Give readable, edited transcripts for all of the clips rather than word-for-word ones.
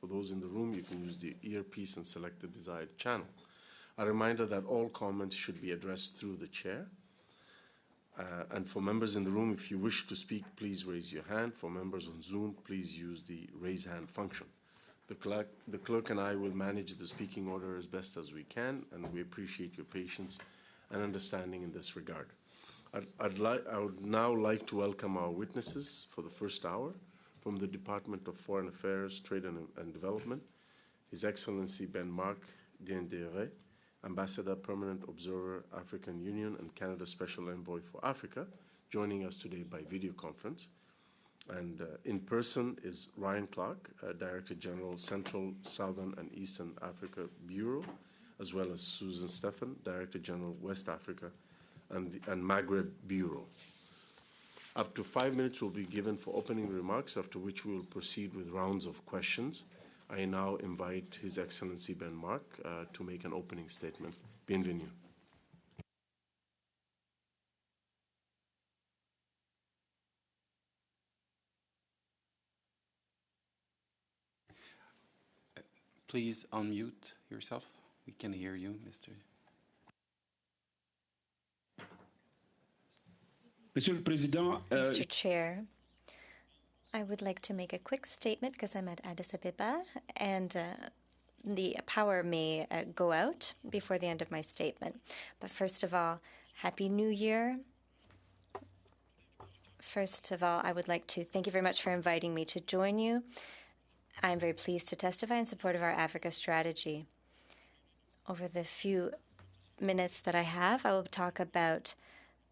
For those in the room, you can use the earpiece and select the desired channel. A reminder that all comments should be addressed through the chair. And for members in the room, if you wish to speak, please raise your hand. For members on Zoom, please use the raise hand function. The clerk and I will manage the speaking order as best as we can, and we appreciate your patience and understanding in this regard. I would now like to welcome our witnesses for the first hour from the Department of Foreign Affairs, Trade and Development, His Excellency Ben-Marc Diendéré, Ambassador, Permanent Observer, African Union and Canada Special Envoy for Africa, joining us today by video conference. And in person is Ryan Clark, Director General, Central, Southern and Eastern Africa Bureau, as well as Susan Stephan, Director General, West Africa and Maghreb Bureau. Up to 5 minutes will be given for opening remarks, after which we will proceed with rounds of questions. I now invite His Excellency Ben-Marc to make an opening statement. Bienvenue. Please unmute yourself. We can hear you, Mr. Mr. Chair, I would like to make a quick statement because I'm at Addis Ababa, and the power may go out before the end of my statement. But first of all, Happy New Year. First of all, I would like to thank you very much for inviting me to join you. I'm very pleased to testify in support of our Africa strategy. Over the few minutes that I have, I will talk about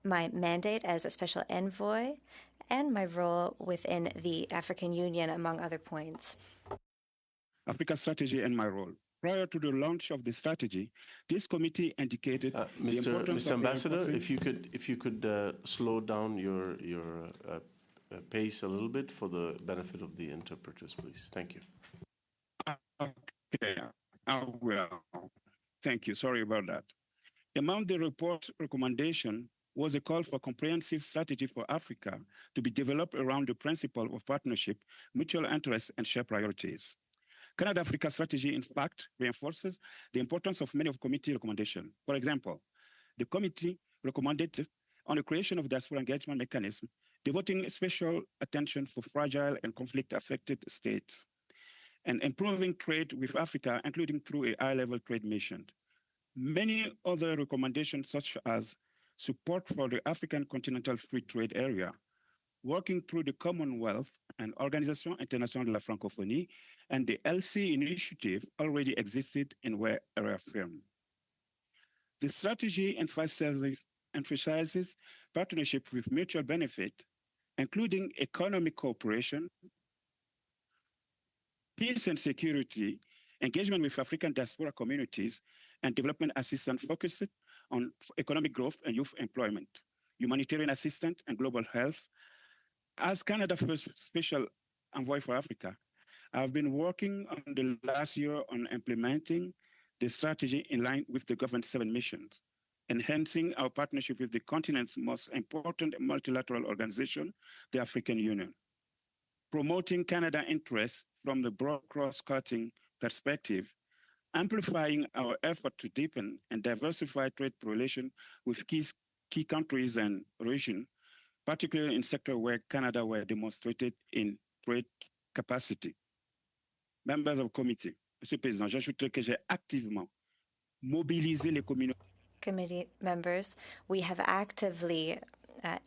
my mandate as a special envoy and my role within the African Union, among other points. Africa strategy and my role. Prior to the launch of the strategy, this committee indicated Mr. Ambassador, if you could slow down your pace a little bit for the benefit of the interpreters, please. Thank you. Okay, I will. Thank you. Sorry about that. Among the report recommendation was a call for comprehensive strategy for Africa to be developed around the principle of partnership, mutual interests, and shared priorities. Canada-Africa strategy, in fact, reinforces the importance of many of committee recommendations. For example, the committee recommended on the creation of diaspora engagement mechanism, devoting special attention for fragile and conflict-affected states, and improving trade with Africa, including through a high-level trade mission. Many other recommendations, such as support for the African Continental Free Trade Area, working through the Commonwealth and Organisation Internationale de la Francophonie, and the LC initiative already existed and were reaffirmed. The strategy emphasizes partnership with mutual benefit, including economic cooperation, peace and security, engagement with African diaspora communities, and development assistance focused on economic growth and youth employment, humanitarian assistance, and global health. As Canada's first special envoy for Africa, I've been working on the last year on implementing the strategy in line with the government's 7 missions, enhancing our partnership with the continent's most important multilateral organization, the African Union, promoting Canada interests from the broad cross-cutting perspective, amplifying our effort to deepen and diversify trade relations with key countries and regions, particularly in sectors where Canada were demonstrated in trade capacity. Members of the committee, Monsieur le Président, j'ajouterai que j'ai activement mobilisé les communautés. Committee members, we have actively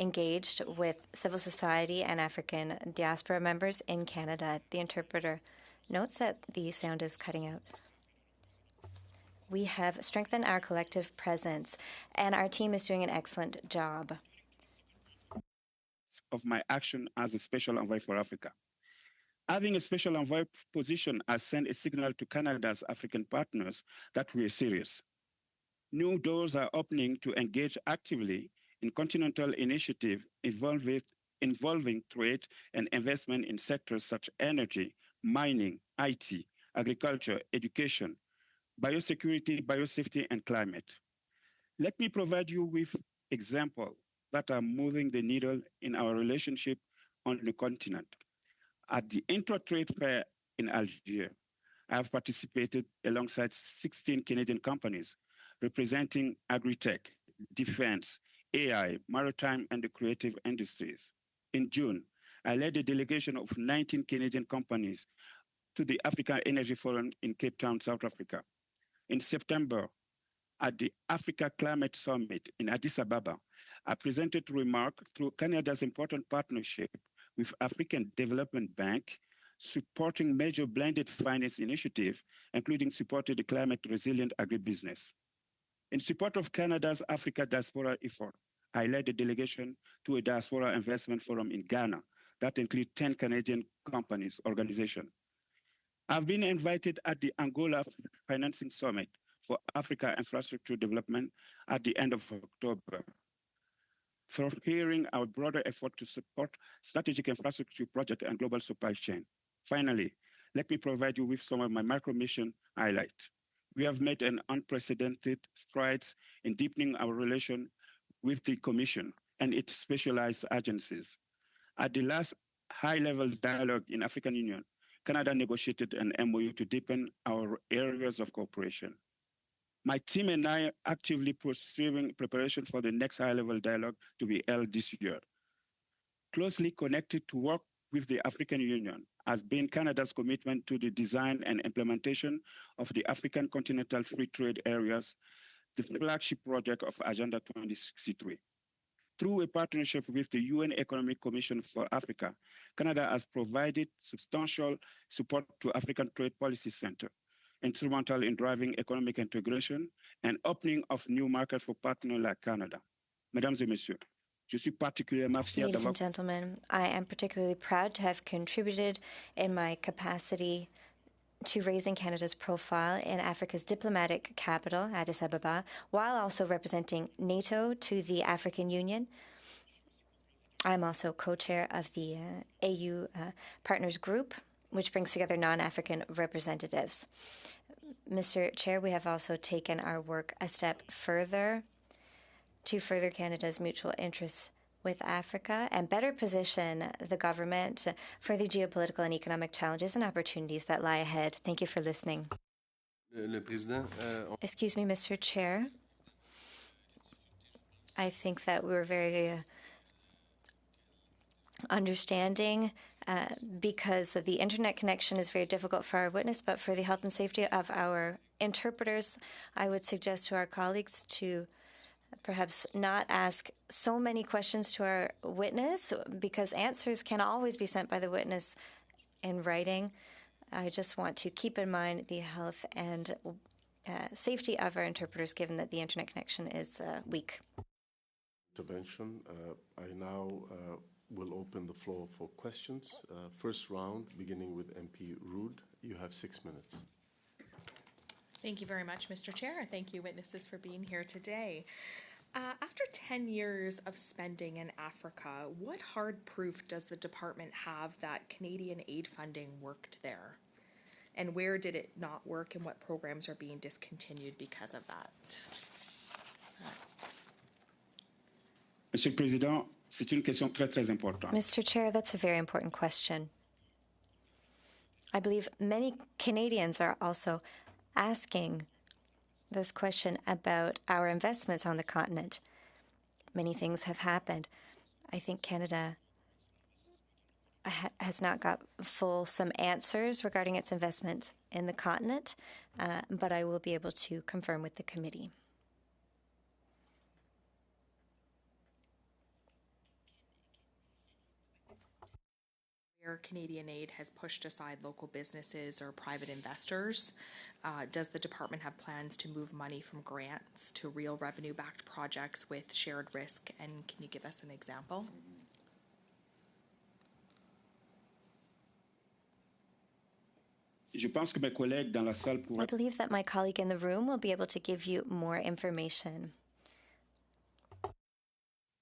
engaged with civil society and African diaspora members in Canada. The interpreter notes that the sound is cutting out. We have strengthened our collective presence, and our team is doing an excellent job. Of my action as a special envoy for Africa. Having a special envoy position has sent a signal to Canada's African partners that we are serious. New doors are opening to engage actively in continental initiatives involving trade and investment in sectors such as energy, mining, IT, agriculture, education, biosecurity, biosafety, and climate. Let me provide you with examples that are moving the needle in our relationship on the continent. At the Intra-Trade Fair in Algiers, I have participated alongside 16 Canadian companies representing agri-tech, defense, AI, maritime, and the creative industries. In June, I led a delegation of 19 Canadian companies to the Africa Energy Forum in Cape Town, South Africa. In September, at the Africa Climate Summit in Addis Ababa, I presented remarks through Canada's important partnership with African Development Bank, supporting major blended finance initiatives, including supporting the climate resilient agribusiness. In support of Canada's Africa diaspora effort, I led a delegation to a diaspora investment forum in Ghana that includes 10 Canadian companies, organizations. I've been invited at the Angola Financing Summit for Africa Infrastructure Development at the end of October, for hearing our broader effort to support strategic infrastructure projects and global supply chain. Finally, let me provide you with some of my micro-mission highlights. We have made an unprecedented strides in deepening our relation with the Commission and its specialized agencies. At the last high-level dialogue in African Union, Canada negotiated an MOU to deepen our areas of cooperation. My team and I are actively pursuing preparation for the next high-level dialogue to be held this year. Closely connected to work with the African Union has been Canada's commitment to the design and implementation of the African Continental Free Trade Areas, the flagship project of Agenda 2063. Through a partnership with the UN Economic Commission for Africa, Canada has provided substantial support to African Trade Policy Center, instrumental in driving economic integration and opening of new markets for partners like Canada. Mesdames et messieurs, je suis particulièrement fier Ladies d'avoir... and gentlemen, I am particularly proud to have contributed in my capacity to raising Canada's profile in Africa's diplomatic capital, Addis Ababa, while also representing NATO to the African Union. I'm also co-chair of the AU Partners Group, which brings together non-African representatives. Mr. Chair, we have also taken our work a step further to further Canada's mutual interests with Africa and better position the government for the geopolitical and economic challenges and opportunities that lie ahead. Thank you for listening. Excuse me, Mr. Chair. I think that we were very understanding because the internet connection is very difficult for our witness, but for the health and safety of our interpreters, I would suggest to our colleagues to perhaps not ask so many questions to our witness, because answers can always be sent by the witness in writing. I just want to keep in mind the health and safety of our interpreters, given that the internet connection is weak. Intervention. I now will open the floor for questions. First round, beginning with MP Rood. You have 6 minutes. Thank you very much, Mr. Chair. Thank you, witnesses, for being here today. After 10 years of spending in Africa, what hard proof does the department have that Canadian aid funding worked there? And where did it not work, and what programs are being discontinued because of that? Monsieur le Président, c'est une question très importante. Mr. Chair, that's a very important question. I believe many Canadians are also asking this question about our investments on the continent. Many things have happened. I think Canada has not got fulsome answers regarding its investments in the continent, but I will be able to confirm with the committee. Where Canadian aid has pushed aside local businesses or private investors, does the department have plans to move money from grants to real revenue-backed projects with shared risk? And can you give us an example? Je pense que mes collègues dans la salle I pourraient... believe that my colleague in the room will be able to give you more information.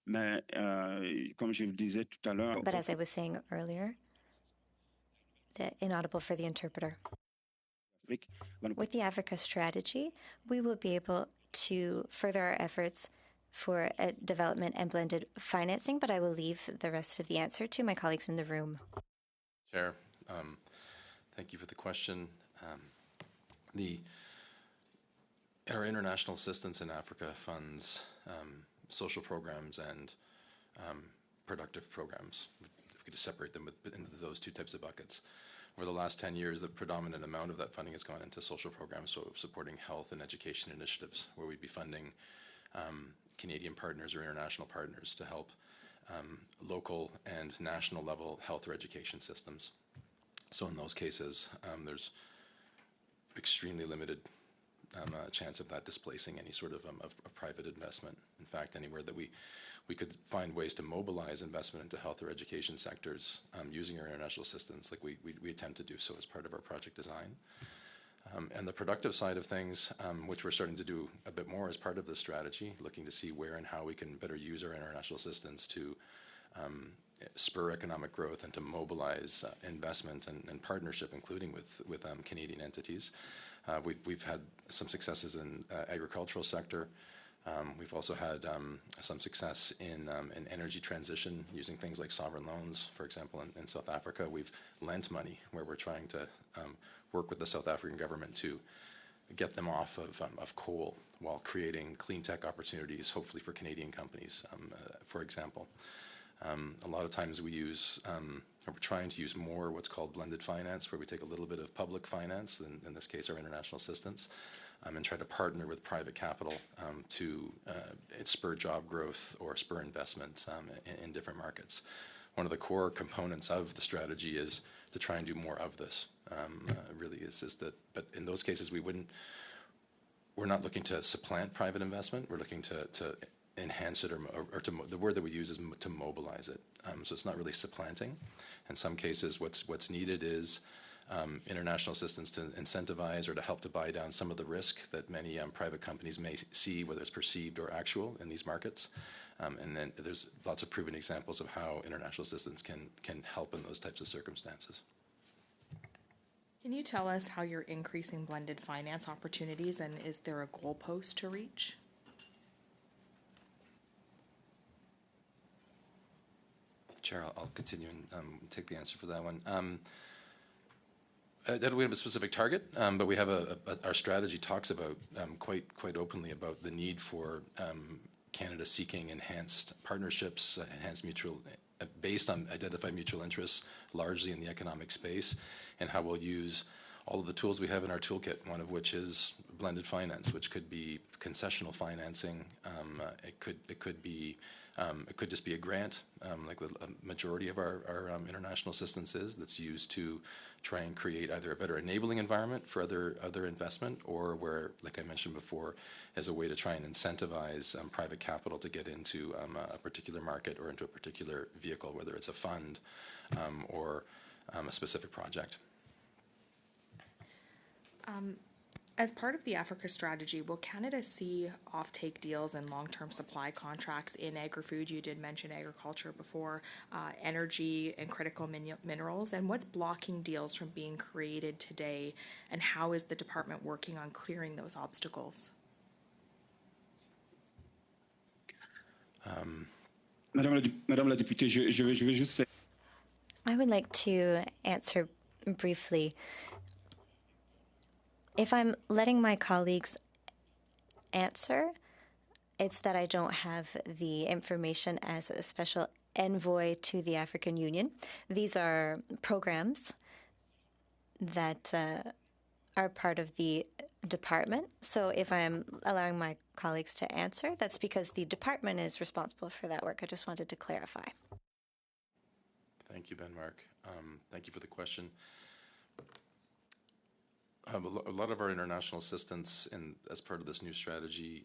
Mais comme je le disais tout à l'heure... But as I was saying earlier, inaudible for the interpreter. With the Africa strategy, we will be able to further our efforts for development and blended financing, but I will leave the rest of the answer to my colleagues in the room. Chair, thank you for the question. Our international assistance in Africa funds social programs and productive programs. We could separate them into those two types of buckets. Over the last 10 years, the predominant amount of that funding has gone into social programs, so supporting health and education initiatives, where we'd be funding Canadian partners or international partners to help local and national level health or education systems. So in those cases, there's extremely limited chance of that displacing any sort of private investment. In fact, anywhere that we could find ways to mobilize investment into health or education sectors using our international assistance, like we attempt to do so as part of our project design. And the productive side of things, which we're starting to do a bit more as part of this strategy, looking to see where and how we can better use our international assistance to spur economic growth and to mobilize investment and partnership, including with Canadian entities. We've had some successes in agricultural sector. We've also had some success in energy transition using things like sovereign loans. For example, in South Africa, we've lent money where we're trying to work with the South African government to get them off of coal while creating clean tech opportunities, hopefully for Canadian companies, for example. A lot of times we use, we're trying to use more what's called blended finance, where we take a little bit of public finance, in this case our international assistance, and try to partner with private capital to spur job growth or spur investment in different markets. One of the core components of the strategy is to try and do more of this. Really is that, but in those cases we're not looking to supplant private investment. We're looking to enhance it, or the word that we use is to mobilize it. So it's not really supplanting. In some cases, what's needed is international assistance to incentivize or to help to buy down some of the risk that many private companies may see, whether it's perceived or actual, in these markets. And then there's lots of proven examples of how international assistance can help in those types of circumstances. Can you tell us how you're increasing blended finance opportunities, and is there a goalpost to reach? Chair, I'll continue and take the answer for that one. We have a specific target, but we have our strategy talks about quite openly about the need for Canada seeking enhanced partnerships, enhanced mutual, based on identified mutual interests, largely in the economic space, and how we'll use all of the tools we have in our toolkit, one of which is blended finance, which could be concessional financing. It could just be a grant, like the majority of our international assistance is, that's used to try and create either a better enabling environment for other investment, or where, like I mentioned before, as a way to try and incentivize private capital to get into a particular market or into a particular vehicle, whether it's a fund or a specific project. As part of the Africa strategy, will Canada see offtake deals and long-term supply contracts in agri-food? You did mention agriculture before, energy and critical minerals. And what's blocking deals from being created today? And how is the department working on clearing those obstacles? Madame la députée, je vais juste say. I would like to answer briefly. If I'm letting my colleagues answer, it's that I don't have the information as a special envoy to the African Union. These are programs that are part of the department. So if I'm allowing my colleagues to answer, that's because the department is responsible for that work. I just wanted to clarify. Thank you, Ben Mark. Thank you for the question. A lot of our international assistance as part of this new strategy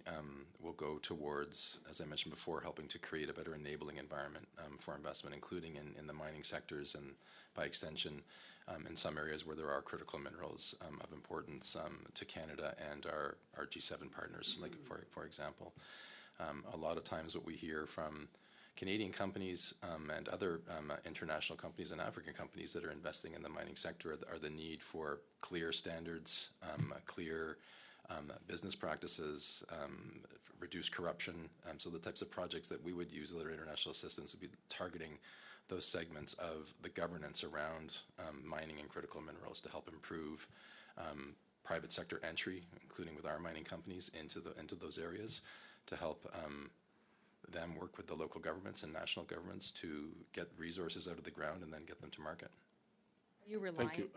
will go towards, as I mentioned before, helping to create a better enabling environment for investment, including in the mining sectors and, by extension, in some areas where there are critical minerals of importance to Canada and our G7 partners, like for example. A lot of times what we hear from Canadian companies and other international companies and African companies that are investing in the mining sector are the need for clear standards, clear business practices, reduce corruption. So the types of projects that we would use with our international assistance would be targeting those segments of the governance around mining and critical minerals to help improve private sector entry, including with our mining companies, into those areas to help them work with the local governments and national governments to get resources out of the ground and then get them to market. Are you relying? Thank you.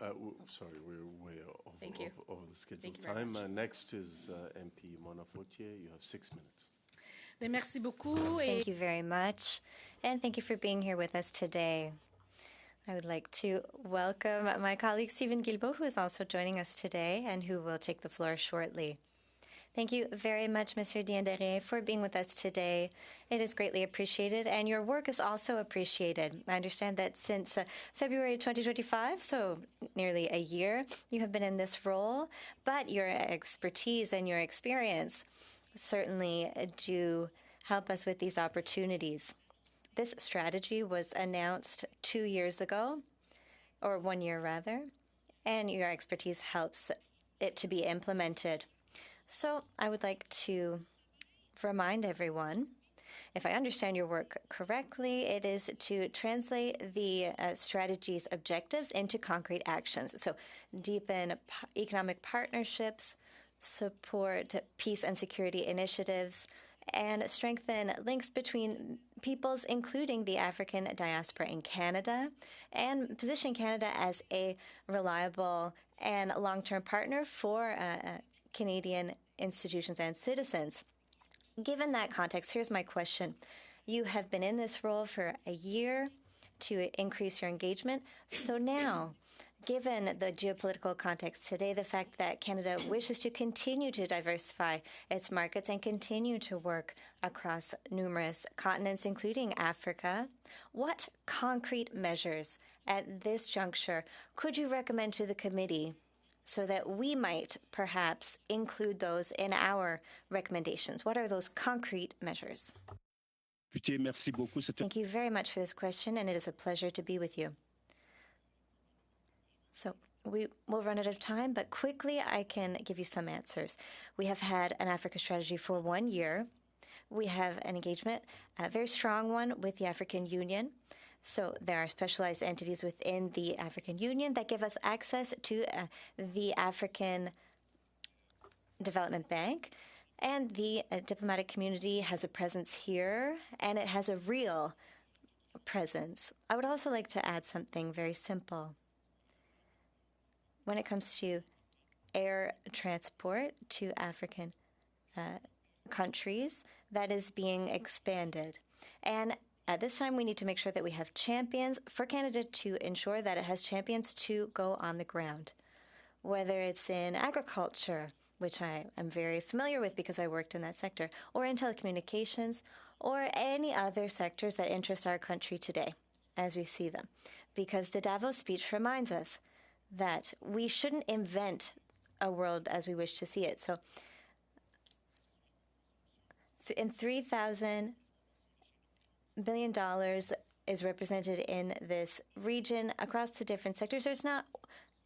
Sorry, we're way Thank you. over the scheduled Thank you very time. much. Next is MP Mona Fortier. You have 6 minutes. Mais merci beaucoup. Thank you very much, and thank you for being here with us today. I would like to welcome my colleague Stephen Guilbeault, who is also joining us today and who will take the floor shortly. Thank you very much, Mr. Diendere, for being with us today. It is greatly appreciated, and your work is also appreciated. I understand that since February 2025, so nearly a year, you have been in this role, but your expertise and your experience certainly do help us with these opportunities. This strategy was announced 2 years ago, or 1 year rather, and your expertise helps it to be implemented. So I would like to remind everyone, if I understand your work correctly, it is to translate the strategy's objectives into concrete actions. So deepen economic partnerships, support peace and security initiatives, and strengthen links between peoples, including the African diaspora in Canada, and position Canada as a reliable and long-term partner for Canadian institutions and citizens. Given that context, here's my question. You have been in this role for a year to increase your engagement. So now, given the geopolitical context today, the fact that Canada wishes to continue to diversify its markets and continue to work across numerous continents, including Africa, what concrete measures at this juncture could you recommend to the committee so that we might perhaps include those in our recommendations? What are those concrete measures? Merci beaucoup. Thank you very much for this question, and it is a pleasure to be with you. So we will run out of time, but quickly I can give you some answers. We have had an Africa strategy for 1 year. We have an engagement, a very strong one with the African Union. So there are specialized entities within the African Union that give us access to the African Development Bank. And the diplomatic community has a presence here, and it has a real presence. I would also like to add something very simple. When it comes to air transport to African countries, that is being expanded. And at this time, we need to make sure that we have champions for Canada to ensure that it has champions to go on the ground, whether it's in agriculture, which I am very familiar with because I worked in that sector, or in telecommunications, or any other sectors that interest our country today as we see them. Because the Davos speech reminds us that we shouldn't invent a world as we wish to see it. So in $3,000 billion is represented in this region across the different sectors. There's not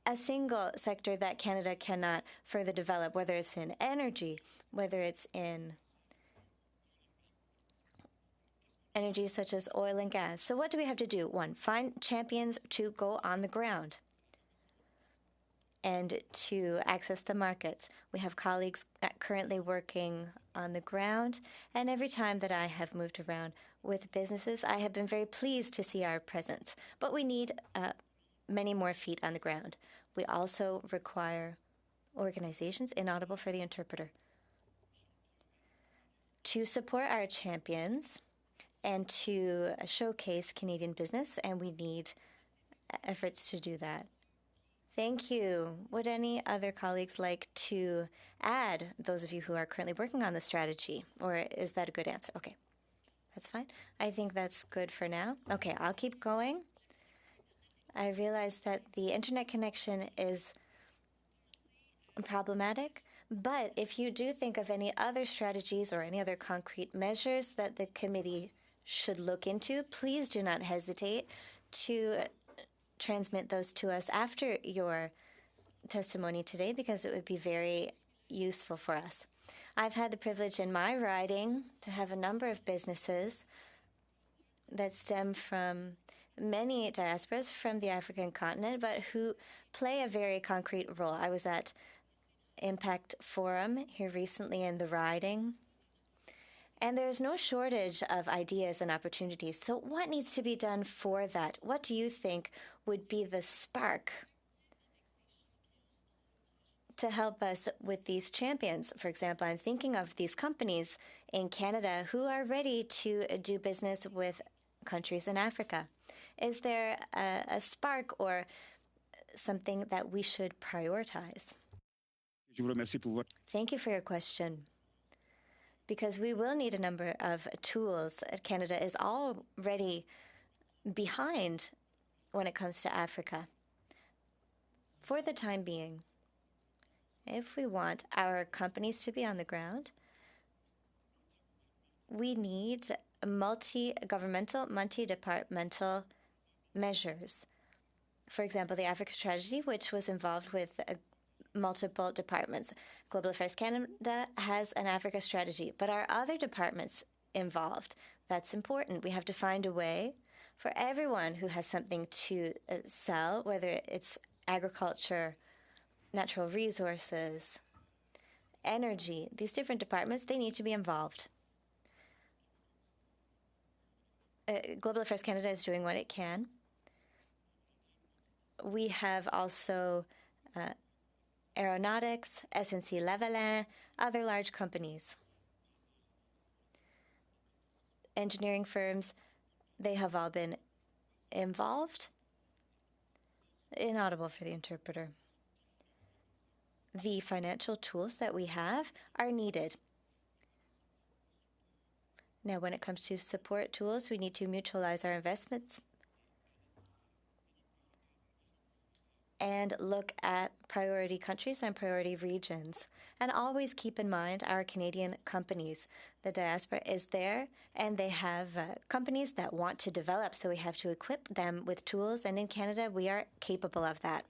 a single sector that Canada cannot further develop, whether it's in energy, whether it's in energy such as oil and gas. So what do we have to do? One, find champions to go on the ground and to access the markets. We have colleagues currently working on the ground, and every time that I have moved around with businesses, I have been very pleased to see our presence. But we need many more feet on the ground. We also require organizations, inaudible for the interpreter, to support our champions and to showcase Canadian business, and we need efforts to do that. Thank you. Would any other colleagues like to add, those of you who are currently working on the strategy? Or is that a good answer? Okay, that's fine. I think that's good for now. Okay, I'll keep going. I realize that the internet connection is problematic, but if you do think of any other strategies or any other concrete measures that the committee should look into, please do not hesitate to transmit those to us after your testimony today, because it would be very useful for us. I've had the privilege in my riding to have a number of businesses that stem from many diasporas from the African continent, but who play a very concrete role. I was at Impact Forum here recently in the riding. And there's no shortage of ideas and opportunities. So what needs to be done for that? What do you think would be the spark to help us with these champions? For example, I'm thinking of these companies in Canada who are ready to do business with countries in Africa. Is there a spark or something that we should prioritize? Je vous remercie pour votre... Thank you for your question. Because we will need a number of tools. Canada is already behind when it comes to Africa. For the time being, if we want our companies to be on the ground, we need multi-governmental, multi-departmental measures. For example, the Africa Strategy, which was involved with multiple departments. Global Affairs Canada has an Africa strategy, but are other departments involved? That's important. We have to find a way for everyone who has something to sell, whether it's agriculture, natural resources, energy. These different departments, they need to be involved. Global Affairs Canada is doing what it can. We have also Aeronautics, SNC-Lavalin, other large companies. Engineering firms, they have all been involved. Inaudible for the interpreter. The financial tools that we have are needed. Now, when it comes to support tools, we need to mutualize our investments and look at priority countries and priority regions. And always keep in mind our Canadian companies. The diaspora is there, and they have companies that want to develop, so we have to equip them with tools, and in Canada, we are capable of that.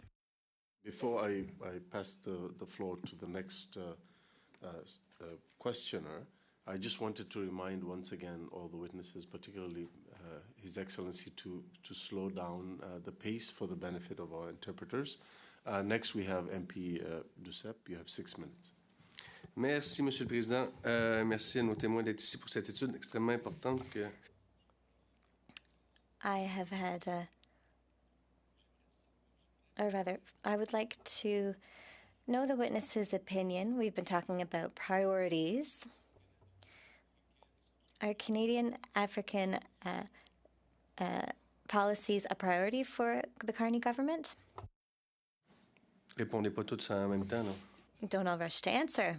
Before I pass the floor to the next questioner, I just wanted to remind once again all the witnesses, particularly His Excellency, to slow down the pace for the benefit of our interpreters. Next, we have MP Duceppe. You have 6 minutes. Merci, Monsieur le Président. Merci à nos témoins d'être ici pour cette étude extrêmement importante. I have had, or rather, I would like to know the witness's opinion. We've been talking about priorities. Are Canadian African policies a priority for the Carney government? Répondez pas tous en même temps, non? Don't all rush to answer.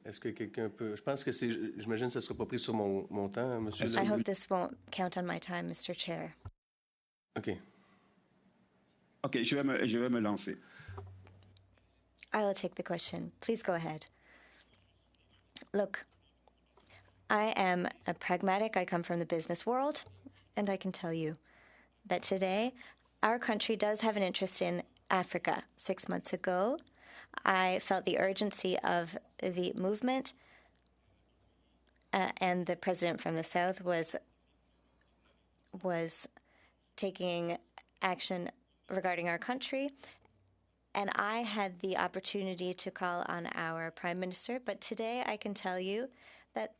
Est-ce que quelqu'un peut... Je pense que c'est... J'imagine que ça ne sera pas pris sur mon temps, Monsieur I hope this won't count on my time, Mr. Chair. OK. OK, je vais me lancer. I will take the question. Please go ahead. Look, I am a pragmatic. I come from the business world, and I can tell you that today our country does have an interest in Africa. 6 months ago, I felt the urgency of the movement, and the president from the South was taking action regarding our country. And I had the opportunity to call on our Prime Minister. But today I can tell you that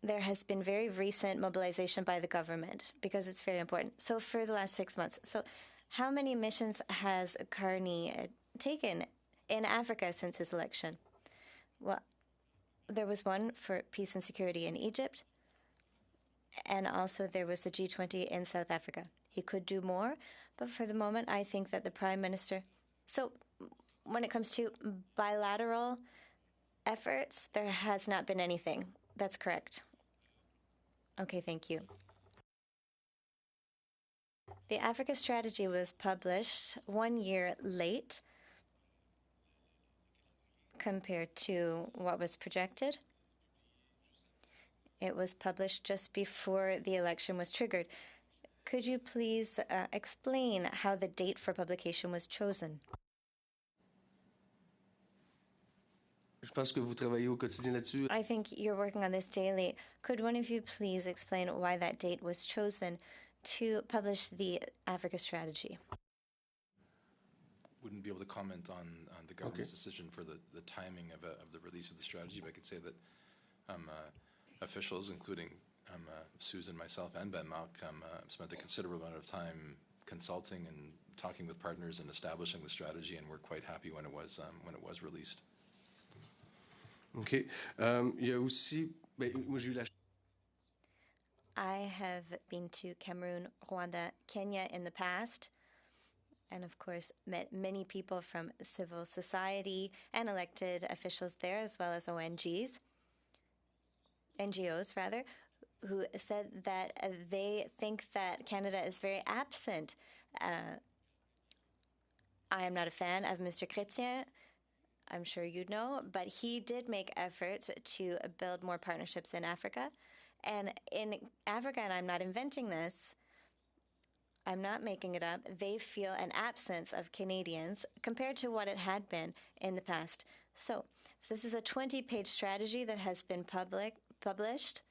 there has been very recent mobilization by the government because it's very important. So for the last 6 months. So how many missions has Carney taken in Africa since his election? Well, there was one for peace and security in Egypt. And also there was the G20 in South Africa. He could do more, but for the moment, I think that the Prime Minister... So when it comes to bilateral efforts, there has not been anything. That's correct. Okay, thank you. The Africa Strategy was published 1 year late compared to what was projected. It was published just before the election was triggered. Could you please explain how the date for publication was chosen? Je pense que vous travaillez au quotidien là-dessus. I think you're working on this daily. Could one of you please explain why that date was chosen to publish the Africa Strategy? When wouldn't be able to comment on the government's decision for the timing of the release of the strategy, but I could say that officials, including Susan, myself, and Ben Mark, spent a considerable amount of time consulting and talking with partners and establishing the strategy, and we're quite happy when it was released. OK. Il y a aussi, moi j'ai eu la I have been to Cameroon, Rwanda, Kenya in the past, and of course met many people from civil society and elected officials there, as well as NGOs rather, who said that they think that Canada is very absent. I am not a fan of Mr. Chrétien, I'm sure you know, but he did make efforts to build more partnerships in Africa. And in Africa, and I'm not inventing this, I'm not making it up, they feel an absence of Canadians compared to what it had been in the past. So this is a 20-page strategy that has been published.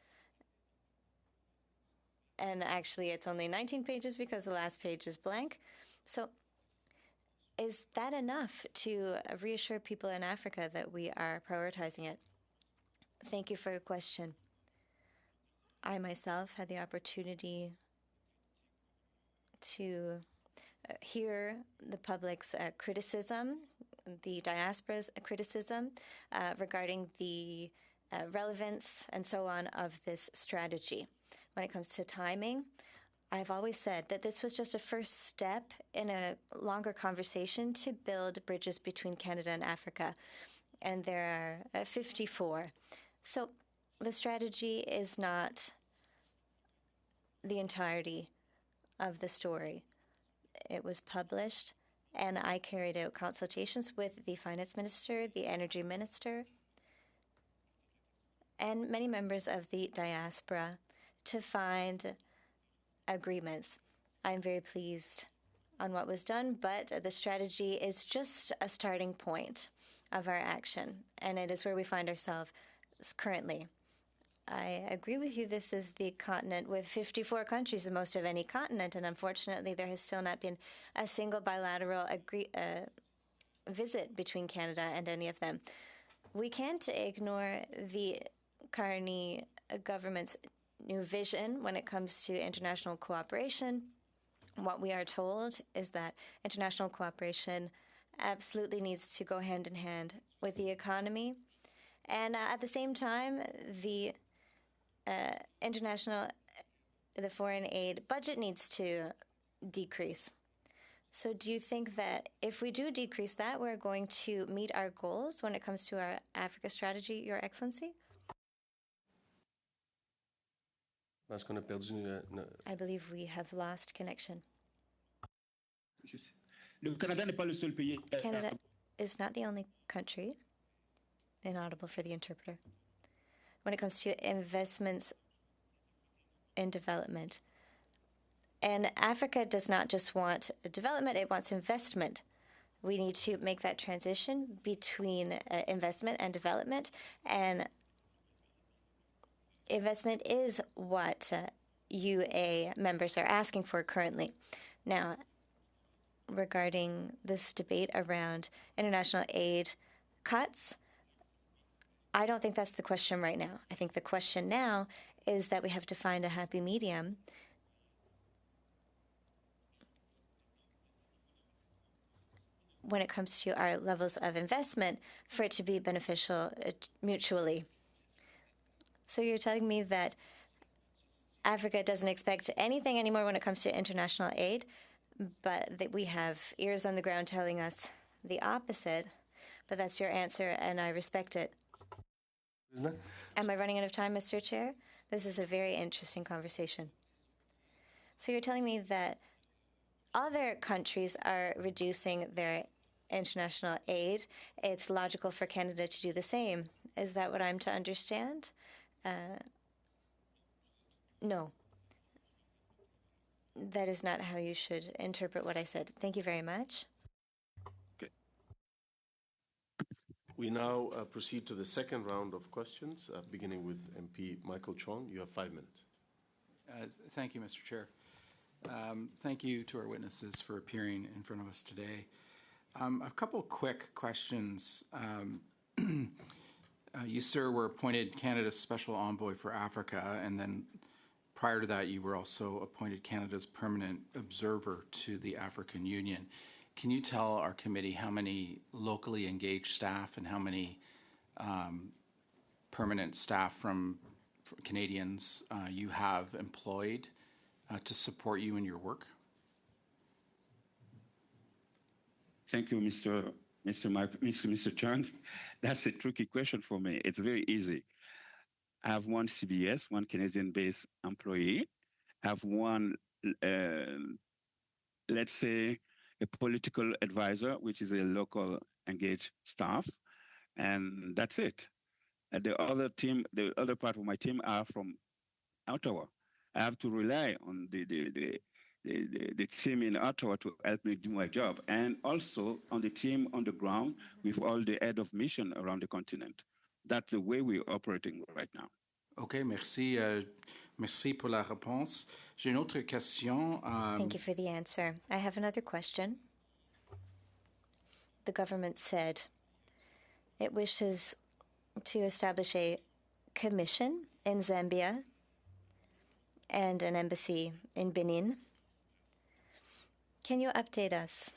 And actually, it's only 19 pages because the last page is blank. So is that enough to reassure people in Africa that we are prioritizing it? Thank you for your question. I myself had the opportunity to hear the public's criticism, the diaspora's criticism regarding the relevance and so on of this strategy. When it comes to timing, I've always said that this was just a first step in a longer conversation to build bridges between Canada and Africa. And there are 54. So the strategy is not the entirety of the story. It was published, and I carried out consultations with the finance minister, the energy minister, and many members of the diaspora to find agreements. I'm very pleased on what was done, but the strategy is just a starting point of our action, and it is where we find ourselves currently. I agree with you. This is the continent with 54 countries, the most of any continent, and unfortunately there has still not been a single bilateral visit between Canada and any of them. We can't ignore the Carney government's new vision when it comes to international cooperation. What we are told is that international cooperation absolutely needs to go hand in hand with the economy. And at the same time, the foreign aid budget needs to decrease. So do you think that if we do decrease that, we're going to meet our goals when it comes to our Africa strategy, Your Excellency? I believe we have lost connection. Canada is not the only country, inaudible for the interpreter, when it comes to investments in development. And Africa does not just want development, it wants investment. We need to make that transition between investment and development, and investment is what UA members are asking for currently. Now, regarding this debate around international aid cuts, I don't think that's the question right now. I think the question now is that we have to find a happy medium when it comes to our levels of investment for it to be beneficial mutually. So you're telling me that Africa doesn't expect anything anymore when it comes to international aid, but that we have ears on the ground telling us the opposite. But that's your answer, and I respect it. Am I running out of time, Mr. Chair? This is a very interesting conversation. So you're telling me that other countries are reducing their international aid. It's logical for Canada to do the same. Is that what I'm to understand? No. That is not how you should interpret what I said. Thank you very much. Okay. We now proceed to the second round of questions, beginning with MP Michael Chon. You have 5 minutes. Thank you, Mr. Chair. Thank you to our witnesses for appearing in front of us today. I have a couple quick questions. You, sir, were appointed Canada's Special Envoy for Africa, and then prior to that, you were also appointed Canada's Permanent Observer to the African Union. Can you tell our committee how many locally engaged staff and how many permanent staff from Canadians you have employed to support you in your work? Thank you, Mr. Chung. That's a tricky question for me. It's very easy. I have one CBS, one Canadian-based employee. I have one, let's say, a political advisor, which is a local engaged staff, and that's it. And the other team, the other part of my team are from Ottawa. I have to rely on the team in Ottawa to help me do my job, and also on the team on the ground with all the head of mission around the continent. That's the way we're operating right now. OK, merci. Merci pour la réponse. J'ai une autre question. Thank you for the answer. I have another question. The government said it wishes to establish a commission in Zambia and an embassy in Benin. Can you update us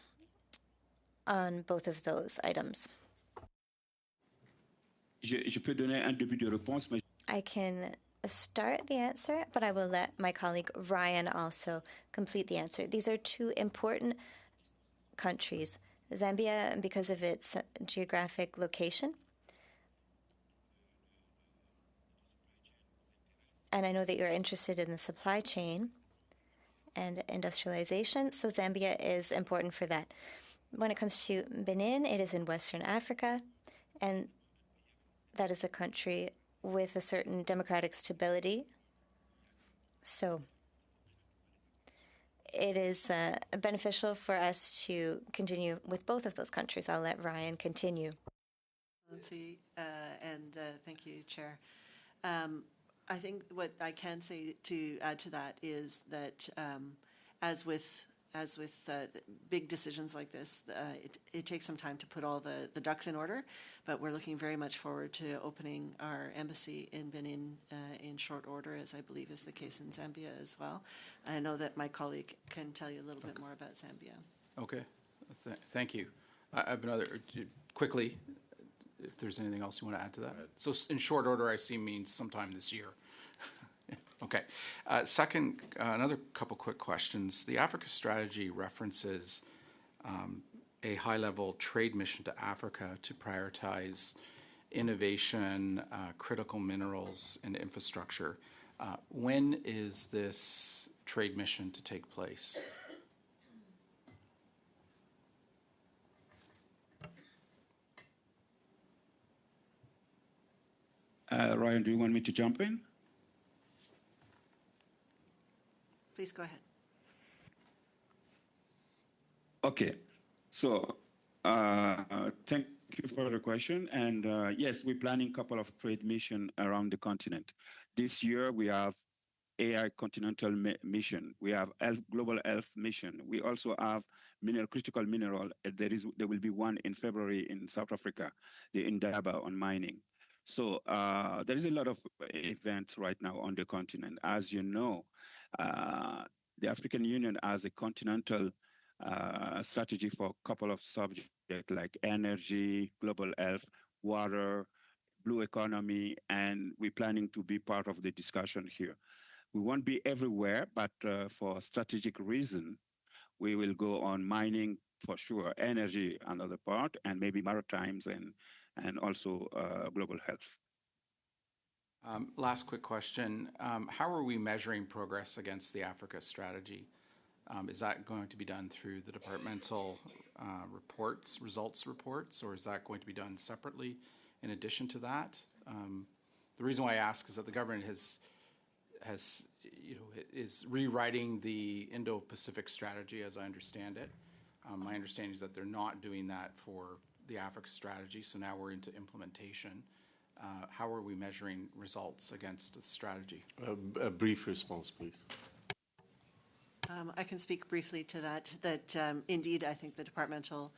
on both of those items? Je peux donner un début de réponse, mais I can start the answer, but I will let my colleague Ryan also complete the answer. These are two important countries. Zambia, because of its geographic location, and I know that you're interested in the supply chain and industrialization, so Zambia is important for that. When it comes to Benin, it is in Western Africa, and that is a country with a certain democratic stability. So it is beneficial for us to continue with both of those countries. I'll let Ryan continue. Thank you, Chair. I think what I can say to add to that is that as with big decisions like this, it takes some time to put all the ducks in order, but we're looking very much forward to opening our embassy in Benin in short order, as I believe is the case in Zambia as well. And I know that my colleague can tell you a little bit more about Zambia. Okay, thank you. I have another, quickly, if there's anything else you want to add to that. So in short order, I see means sometime this year. Okay. Second, another couple quick questions. The Africa strategy references a high-level trade mission to Africa to prioritize innovation, critical minerals, and infrastructure. When is this trade mission to take place? Ryan, do you want me to jump in? Please go ahead. Okay, so thank you for the question. And yes, we're planning a couple of trade missions around the continent. This year, we have AI Continental Mission. We have Global Health Mission. We also have critical mineral. There will be one in February in South Africa, the Indaba on mining. So there is a lot of events right now on the continent. As you know, the African Union has a continental strategy for a couple of subjects like energy, global health, water, blue economy, and we're planning to be part of the discussion here. We won't be everywhere, but for strategic reason, we will go on mining for sure, energy another part, and maybe maritimes and also global health. Last quick question. How are we measuring progress against the Africa strategy? Is that going to be done through the departmental results reports, or is that going to be done separately in addition to that? The reason why I ask is that the government is rewriting the Indo-Pacific strategy, as I understand it. My understanding is that they're not doing that for the Africa strategy, so now we're into implementation. How are we measuring results against the strategy? A brief response, please. I can speak briefly to that. Indeed, I think the departmental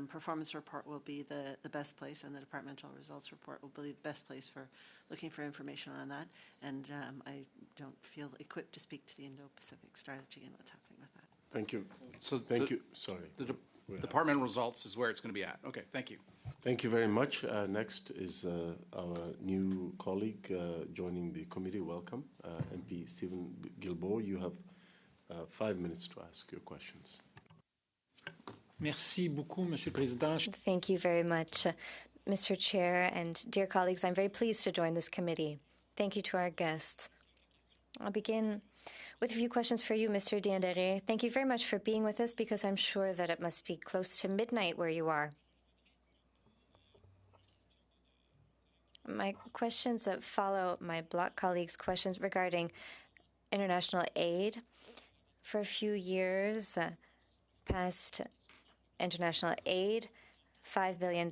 performance report will be the best place, and the departmental results report will be the best place for looking for information on that. And I don't feel equipped to speak to the Indo-Pacific strategy and what's happening with that. Thank you. So Thank you. Sorry. The department results is where it's going to be at. Okay, thank you. Thank you very much. Next is our new colleague joining the committee. Welcome, MP Stephen Guilbeault. You have 5 minutes to ask your questions. Merci beaucoup, Monsieur le Président. Thank you very much, Mr. Chair, and dear colleagues. I'm very pleased to join this committee. Thank you to our guests. I'll begin with a few questions for you, Mr. Diendéré. Thank you very much for being with us, because I'm sure that it must be close to midnight where you are. My questions follow my Bloc colleagues' questions regarding international aid. For a few years, past international aid, $5 billion.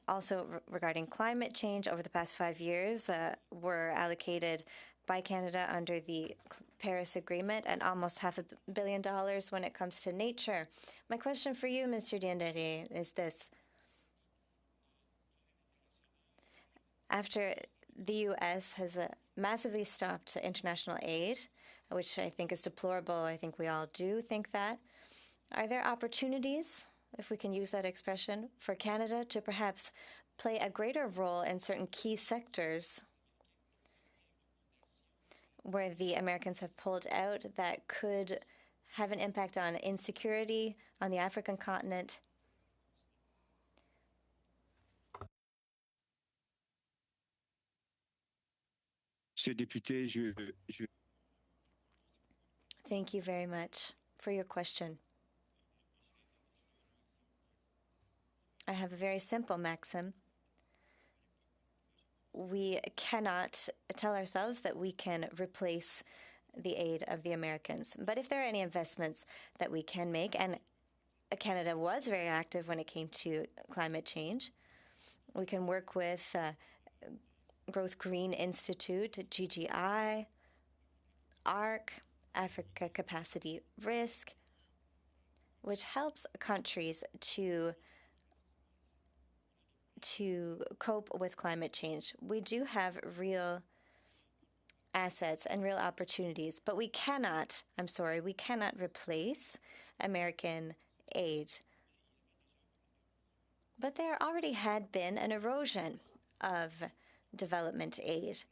Also regarding climate change, over the past 5 years, were allocated by Canada under the Paris Agreement, and almost $500 million when it comes to nature. My question for you, Mr. Diendéré, is this. After the U.S. has massively stopped international aid, which I think is deplorable, I think we all do think that, are there opportunities, if we can use that expression, for Canada to perhaps play a greater role in certain key sectors where the Americans have pulled out that could have an impact on insecurity on the African continent? Thank you very much for your question. I have a very simple maxim. We cannot tell ourselves that we can replace the aid of the Americans. But if there are any investments that we can make, and Canada was very active when it came to climate change, we can work with Growth Green Institute, GGI, ARC, Africa Capacity Risk, which helps countries to cope with climate change. We do have real assets and real opportunities, but we cannot replace American aid. But there already had been an erosion of development aid.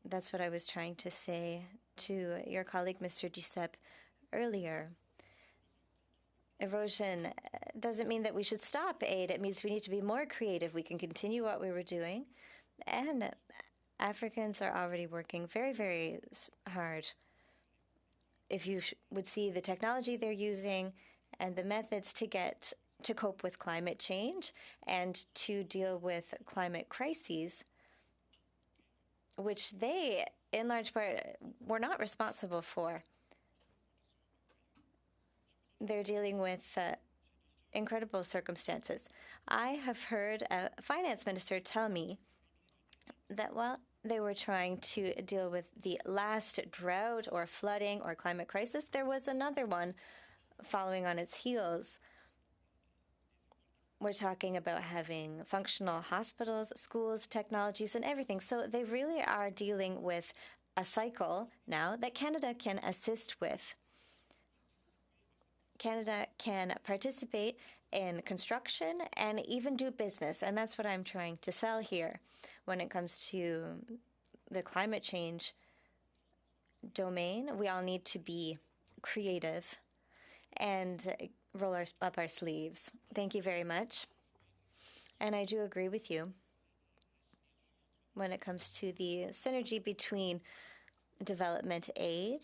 That's what I was trying to say to your colleague, Mr. Duceppe, earlier. Erosion doesn't mean that we should stop aid. It means we need to be more creative. We can continue what we were doing. And Africans are already working very, very hard. If you would see the technology they're using and the methods to cope with climate change and to deal with climate crises, which they, in large part, were not responsible for. They're dealing with incredible circumstances. I have heard a finance minister tell me that while they were trying to deal with the last drought or flooding or climate crisis, there was another one following on its heels. We're talking about having functional hospitals, schools, technologies, and everything. So they really are dealing with a cycle now that Canada can assist with. Canada can participate in construction and even do business, and that's what I'm trying to sell here when it comes to the climate change domain. We all need to be creative and roll up our sleeves. Thank you very much. And I do agree with you when it comes to the synergy between development aid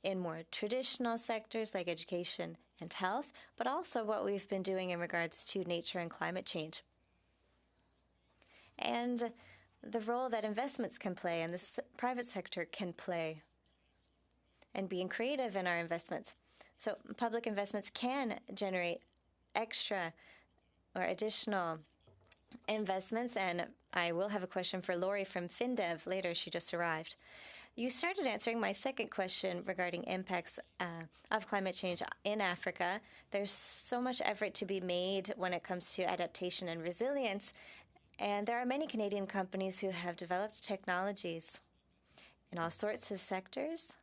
in more traditional sectors like education and health, but also what we've been doing in regards to nature and climate change. And the role that investments can play and the private sector can play and being creative in our investments. So public investments can generate extra or additional investments. And I will have a question for Lori from FinDev later. She just arrived. You started answering my second question regarding impacts of climate change in Africa. There's so much effort to be made when it comes to adaptation and resilience, and there are many Canadian companies who have developed technologies in all sorts of sectors.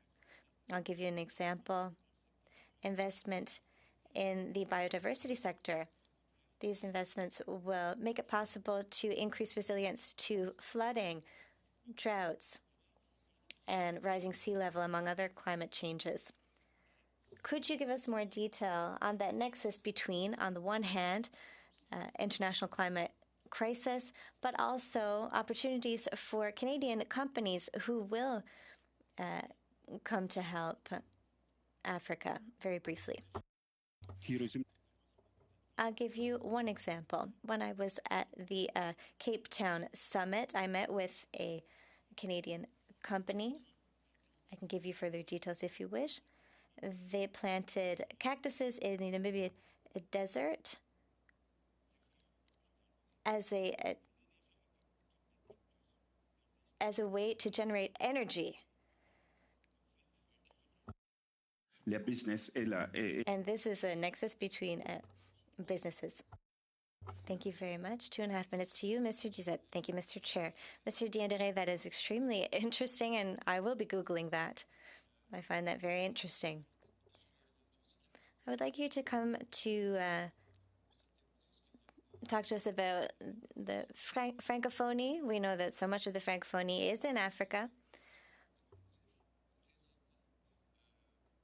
I'll give you an example. Investment in the biodiversity sector. These investments will make it possible to increase resilience to flooding, droughts, and rising sea level, among other climate changes. Could you give us more detail on that nexus between, on the one hand, international climate crisis, but also opportunities for Canadian companies who will come to help Africa? Very briefly. I'll give you one example. When I was at the Cape Town Summit, I met with a Canadian company. I can give you further details if you wish. They planted cactuses in the Namibian desert as a way to generate energy. And this is a nexus between businesses. Thank you very much. 2.5 minutes to you, Mr. Giuseppe. Thank you, Mr. Chair. Mr. Diendere, that is extremely interesting, and I will be Googling that. I find that very interesting. I would like you to come to talk to us about the Francophonie. We know that so much of the Francophonie is in Africa.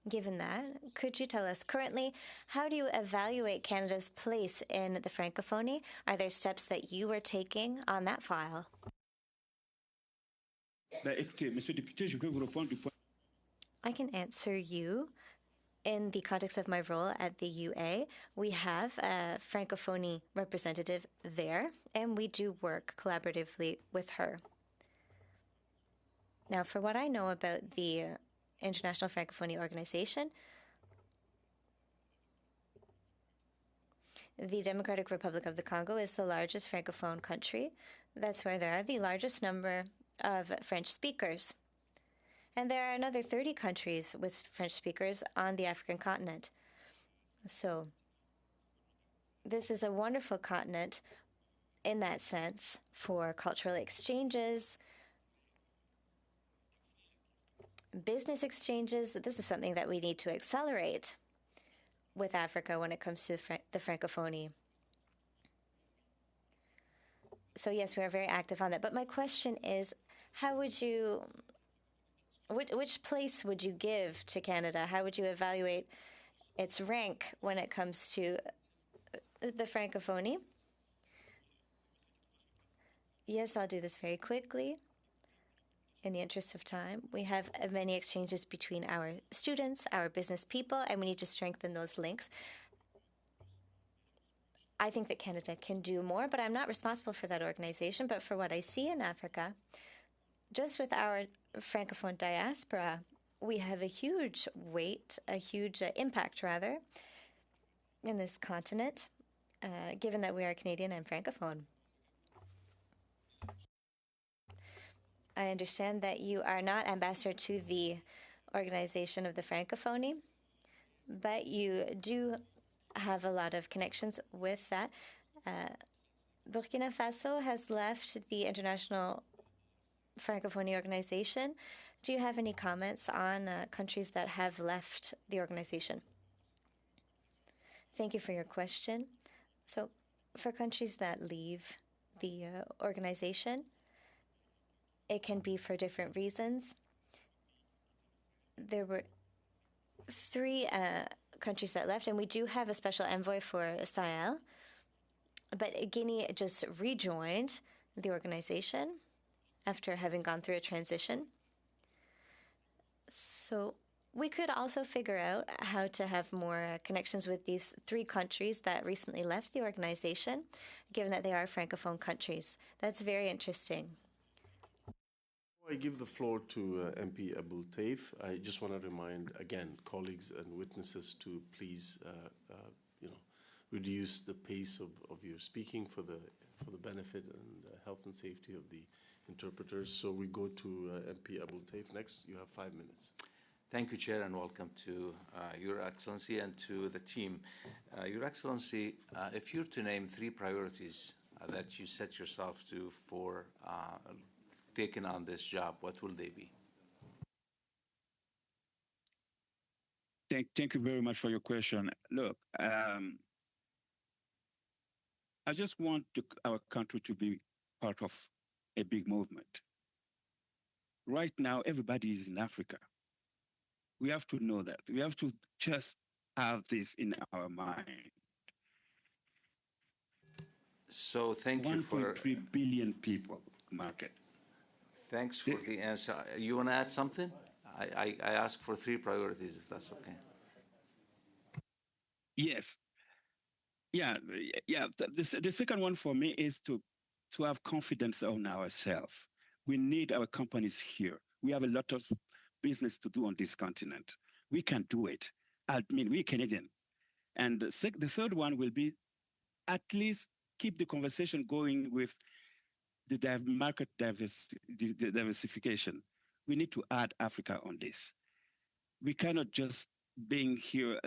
Given that, could you tell us currently, how do you evaluate Canada's place in the Francophonie? Are there steps that you are taking on that file? I can answer you. In the context of my role at the UA, we have a Francophonie representative there, and we do work collaboratively with her. Now, for what I know about the International Francophonie Organization, the Democratic Republic of the Congo is the largest Francophone country. That's where there are the largest number of French speakers. And there are another 30 countries with French speakers on the African continent. So this is a wonderful continent in that sense for cultural exchanges, business exchanges. This is something that we need to accelerate with Africa when it comes to the Francophonie. So yes, we are very active on that. But my question is, how would you, which place would you give to Canada? How would you evaluate its rank when it comes to the Francophonie? Yes, I'll do this very quickly. In the interest of time, we have many exchanges between our students, our business people, and we need to strengthen those links. I think that Canada can do more, but I'm not responsible for that organization. But for what I see in Africa, just with our Francophone diaspora, we have a huge weight, a huge impact, rather, in this continent, given that we are Canadian and Francophone. I understand that you are not ambassador to the Organization of the Francophonie, but you do have a lot of connections with that. Burkina Faso has left the International Francophonie Organization. Do you have any comments on countries that have left the organization? Thank you for your question. So, for countries that leave the organization, it can be for different reasons. There were 3 countries that left, and we do have a special envoy for Sahel. But Guinea just rejoined the organization after having gone through a transition. So we could also figure out how to have more connections with these 3 countries that recently left the organization, given that they are Francophone countries. That's very interesting. Before I give the floor to MP Abul Taif, I just want to remind again colleagues and witnesses to please, reduce the pace of your speaking for the benefit and health and safety of the interpreters. So we go to MP Abul Taif next. You have 5 minutes. Thank you, Chair, and welcome to Your Excellency and to the team. Your Excellency, if you're to name 3 priorities that you set yourself to for taking on this job, what will they be? Thank you very much for your question. Look, I just want our country to be part of a big movement. Right now, everybody is in Africa. We have to know that. We have to just have this in our mind. So thank you for 1.3 billion people market. Thanks for the answer. You want to add something? I asked for 3 priorities, if that's okay. Yes. Yeah. The second one for me is to have confidence on ourselves. We need our companies here. We have a lot of business to do on this continent. We can do it. I mean, we're Canadian. And the third one will be at least keep the conversation going with the market diversification. We need to add Africa on this. We cannot just being here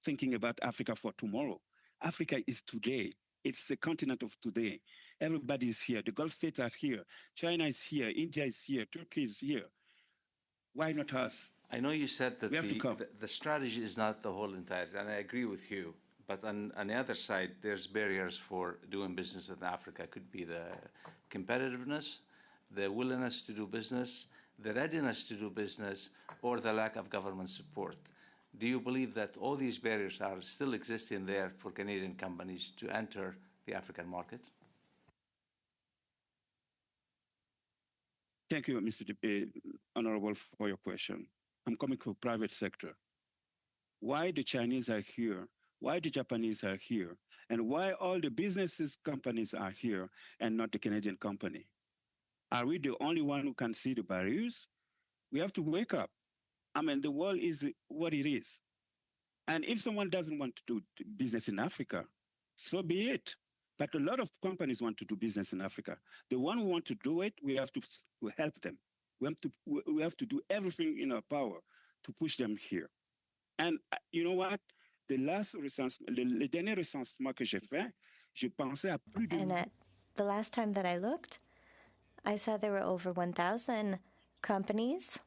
thinking about Africa for tomorrow. Africa is today. It's the continent of today. Everybody is here. The Gulf states are here. China is here. India is here. Turkey is here. Why not us? I know you said that the strategy is not the whole entirety, and I agree with you. But on the other side, there's barriers for doing business in Africa. It could be the competitiveness, the willingness to do business, the readiness to do business, or the lack of government support. Do you believe that all these barriers are still existing there for Canadian companies to enter the African market? Thank you, Mr. Honorable, for your question. I'm coming from the private sector. Why the Chinese are here, why the Japanese are here, and why all the businesses companies are here and not the Canadian company? Are we the only one who can see the barriers? We have to wake up. I mean, the world is what it is. And if someone doesn't want to do business in Africa, so be it. But a lot of companies want to do business in Africa. The one who want to do it, we have to help them. We have to do everything in our power to push them here. And you know what? Le dernier recensement que j'ai fait, je pensais à plus de... And at the last time that I looked, I saw there were over 1,000 companies.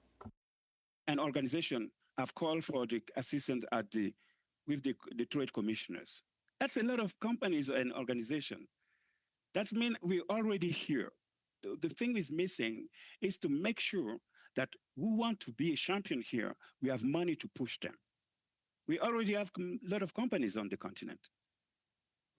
An organization have called for the assistance with the trade commissioners. That's a lot of companies and organizations. That means we're already here. The thing is missing is to make sure that who want to be a champion here, we have money to push them. We already have a lot of companies on the continent.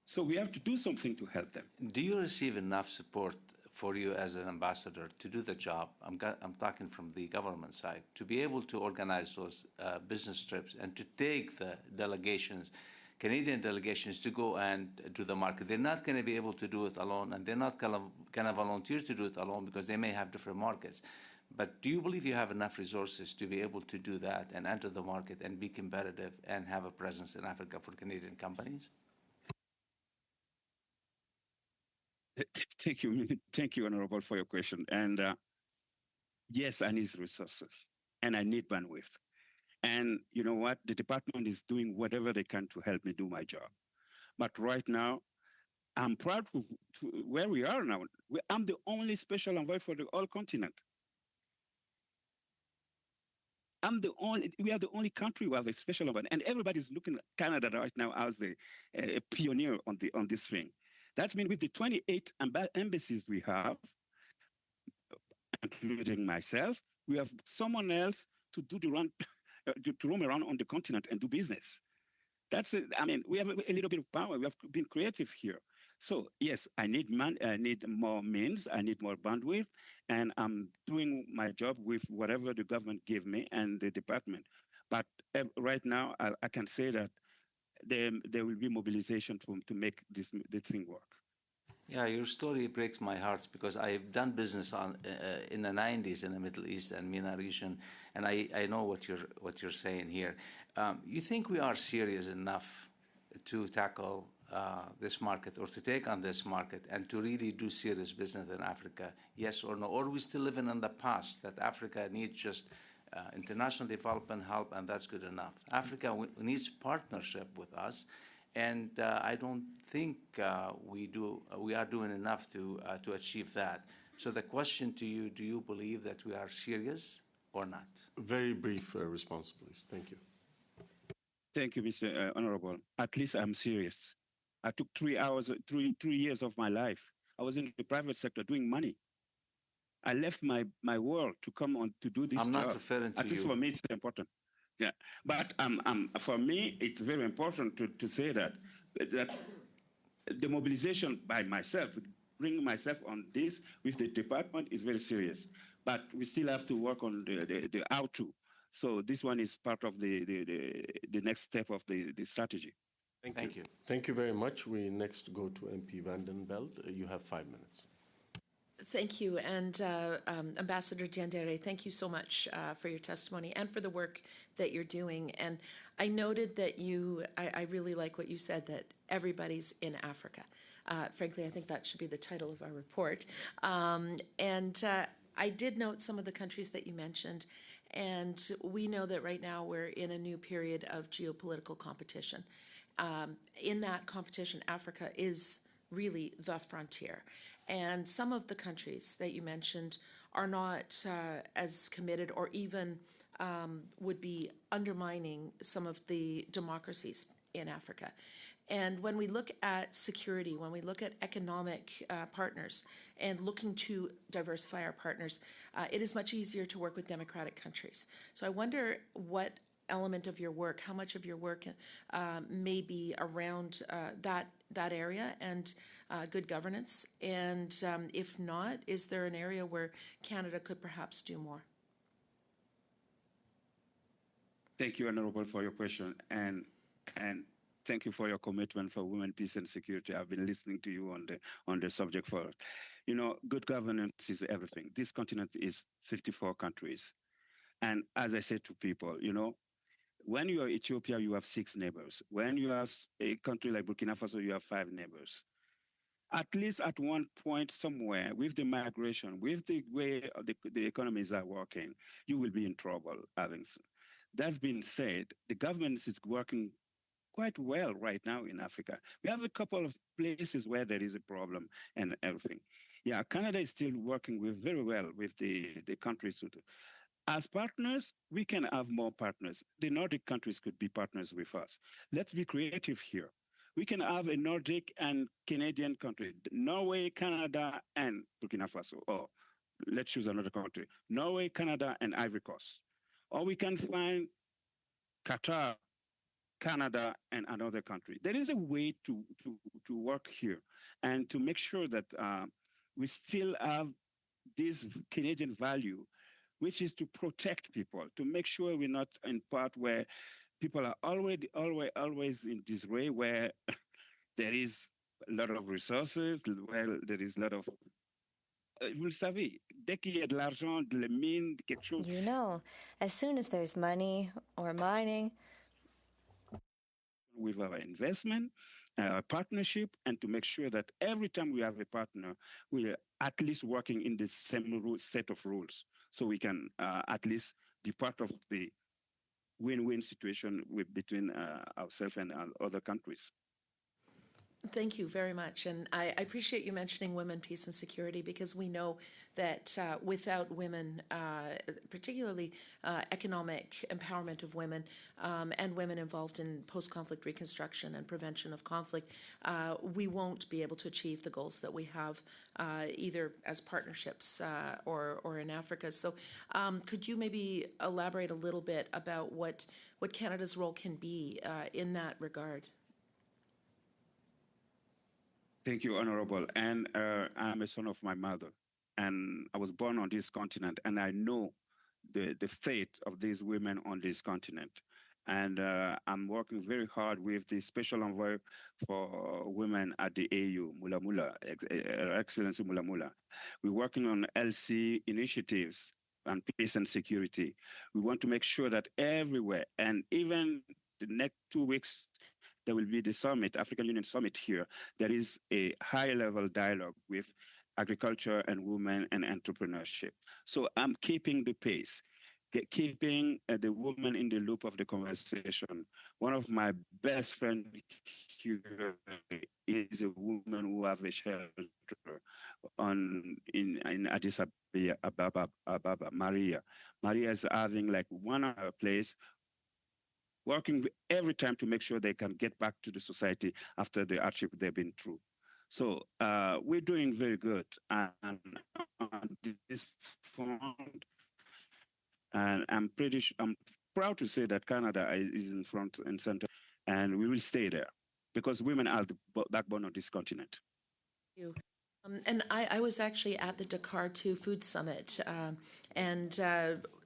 So we have to do something to help them. Do you receive enough support for you as an ambassador to do the job? I'm talking from the government side, to be able to organize those business trips and to take the delegations, Canadian delegations, to go and do the market. They're not going to be able to do it alone, and they're not going to volunteer to do it alone because they may have different markets. But do you believe you have enough resources to be able to do that and enter the market and be competitive and have a presence in Africa for Canadian companies? Thank you, Honorable, for your question. And yes, I need resources, and I need bandwidth. And you know what? The department is doing whatever they can to help me do my job. But right now, I'm proud of where we are now. I'm the only special envoy for the whole continent. We are the only country who have a special envoy, and everybody's looking at Canada right now as a pioneer on this thing. That's mean with the 28 embassies we have, including myself, we have someone else to do the run, to roam around on the continent and do business. That's it. I mean, we have a little bit of power. We have been creative here. So yes, I need more means. I need more bandwidth, and I'm doing my job with whatever the government give me and the department. But right now, I can say that there will be mobilization to make this thing work. Yeah, your story breaks my heart because I've done business in the 90s in the Middle East and MENA region, and I know what you're saying here. You think we are serious enough to tackle this market or to take on this market and to really do serious business in Africa? Yes or no? Or we still living in the past that Africa needs just international development help and that's good enough? Africa needs partnership with us, and I don't think we are doing enough to achieve that. So the question to you: do you believe that we are serious or not? Very brief response, please. Thank you. Thank you, Mr. Honorable. At least I'm serious. I took 3 years of my life. I was in the private sector doing money. I left my world to come on to do this I'm job. not referring to At least you. for me, it's important. Yeah, but for me, it's very important to say that the mobilization by myself, bringing myself on this with the department is very serious. But we still have to work on the how to. So this one is part of the next step of the strategy. Thank you. Thank you very much. We next go to MP Vandenbeld. You have 5 minutes. Thank you. And Ambassador Diendere, thank you so much for your testimony and for the work that you're doing. And I noted that I really like what you said, that everybody's in Africa. Frankly, I think that should be the title of our report. I did note some of the countries that you mentioned, and we know that right now we're in a new period of geopolitical competition. In that competition, Africa is really the frontier. And some of the countries that you mentioned are not as committed, or even would be undermining some of the democracies in Africa. And when we look at security, when we look at economic partners and looking to diversify our partners, it is much easier to work with democratic countries. So I wonder what element of your work, how much of your work may be around that area and good governance, and if not, is there an area where Canada could perhaps do more? Thank you, Honorable, for your question, and thank you for your commitment for women, peace, and security. I've been listening to you on the subject for, good governance is everything. This continent is 54 countries, and as I said to people, when you are Ethiopia, you have 6 neighbors. When you are a country like Burkina Faso, you have 5 neighbors. At least at one point somewhere, with the migration, with the way the economies are working, you will be in trouble. That's been said, the government is working quite well right now in Africa. We have a couple of places where there is a problem and everything. Yeah, Canada is still working very well with the countries. As partners, we can have more partners. The Nordic countries could be partners with us. Let's be creative here. We can have a Nordic and Canadian country, Norway, Canada, and Burkina Faso. Or let's choose another country, Norway, Canada, and Ivory Coast. Or we can find Qatar, Canada, and another country. There is a way to work here and to make sure that we still have this Canadian value, which is to protect people, to make sure we're not in part where people are always in disarray, where there is a lot of resources, where there is a lot of... Vous le savez, dès qu'il y a de l'argent, de la mine, quelque chose... As soon as there's money or mining... With our investment, partnership, and to make sure that every time we have a partner, we're at least working in the same set of rules, so we can at least be part of the win-win situation between ourselves and other countries. Thank you very much. And I appreciate you mentioning women, peace, and security, because we know that without women, particularly economic empowerment of women and women involved in post-conflict reconstruction and prevention of conflict, we won't be able to achieve the goals that we have either as partnerships or in Africa. So could you maybe elaborate a little bit about what Canada's role can be in that regard? Thank you, Honorable. And I'm a son of my mother, and I was born on this continent, and I know the fate of these women on this continent. And I'm working very hard with the Special Envoy for Women at the AU, Mula, Excellency Mula. We're working on LC initiatives and peace and security. We want to make sure that everywhere, and even the next 2 weeks, there will be the summit, African Union Summit here, there is a high-level dialogue with agriculture and women and entrepreneurship. So I'm keeping the pace, keeping the woman in the loop of the conversation. One of my best friends here is a woman who have a shelter in Addis Ababa, Maria. Maria is having like one other place, working every time to make sure they can get back to the society after the hardship they've been through. So we're doing very good. And on this front, and I'm proud to say that Canada is in front and center, and we will stay there because women are the backbone of this continent. Thank you. And I was actually at the Dakar 2 Food Summit, and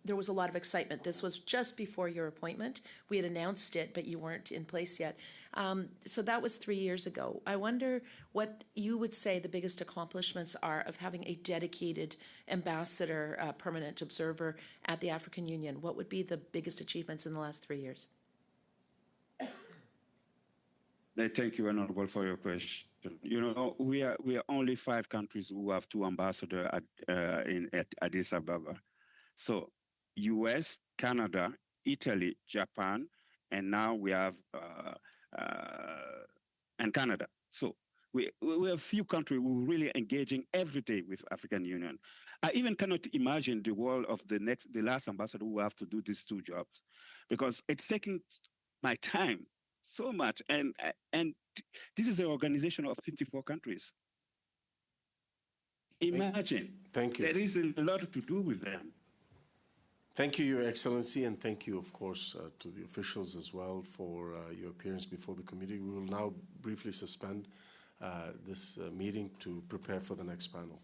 there was a lot of excitement. This was just before your appointment. We had announced it, but you weren't in place yet. So that was 3 years ago. I wonder what you would say the biggest accomplishments are of having a dedicated ambassador, permanent observer at the African Union. What would be the biggest achievements in the last 3 years? Thank you, Honorable, for your question. You know, we are only 5 countries who have 2 ambassadors at Addis Ababa. So, U.S., Canada, Italy, Japan, and now we have and Canada. So we have few countries who are really engaging every day with African Union. I even cannot imagine the role of the last ambassador who have to do these 2 jobs, because it's taking my time so much, and this is an organization of 54 countries. Imagine. Thank you. There is a lot to do with them. Thank you, Your Excellency, and thank you, of course, to the officials as well for your appearance before the committee. We will now briefly suspend this meeting to prepare for the next panel.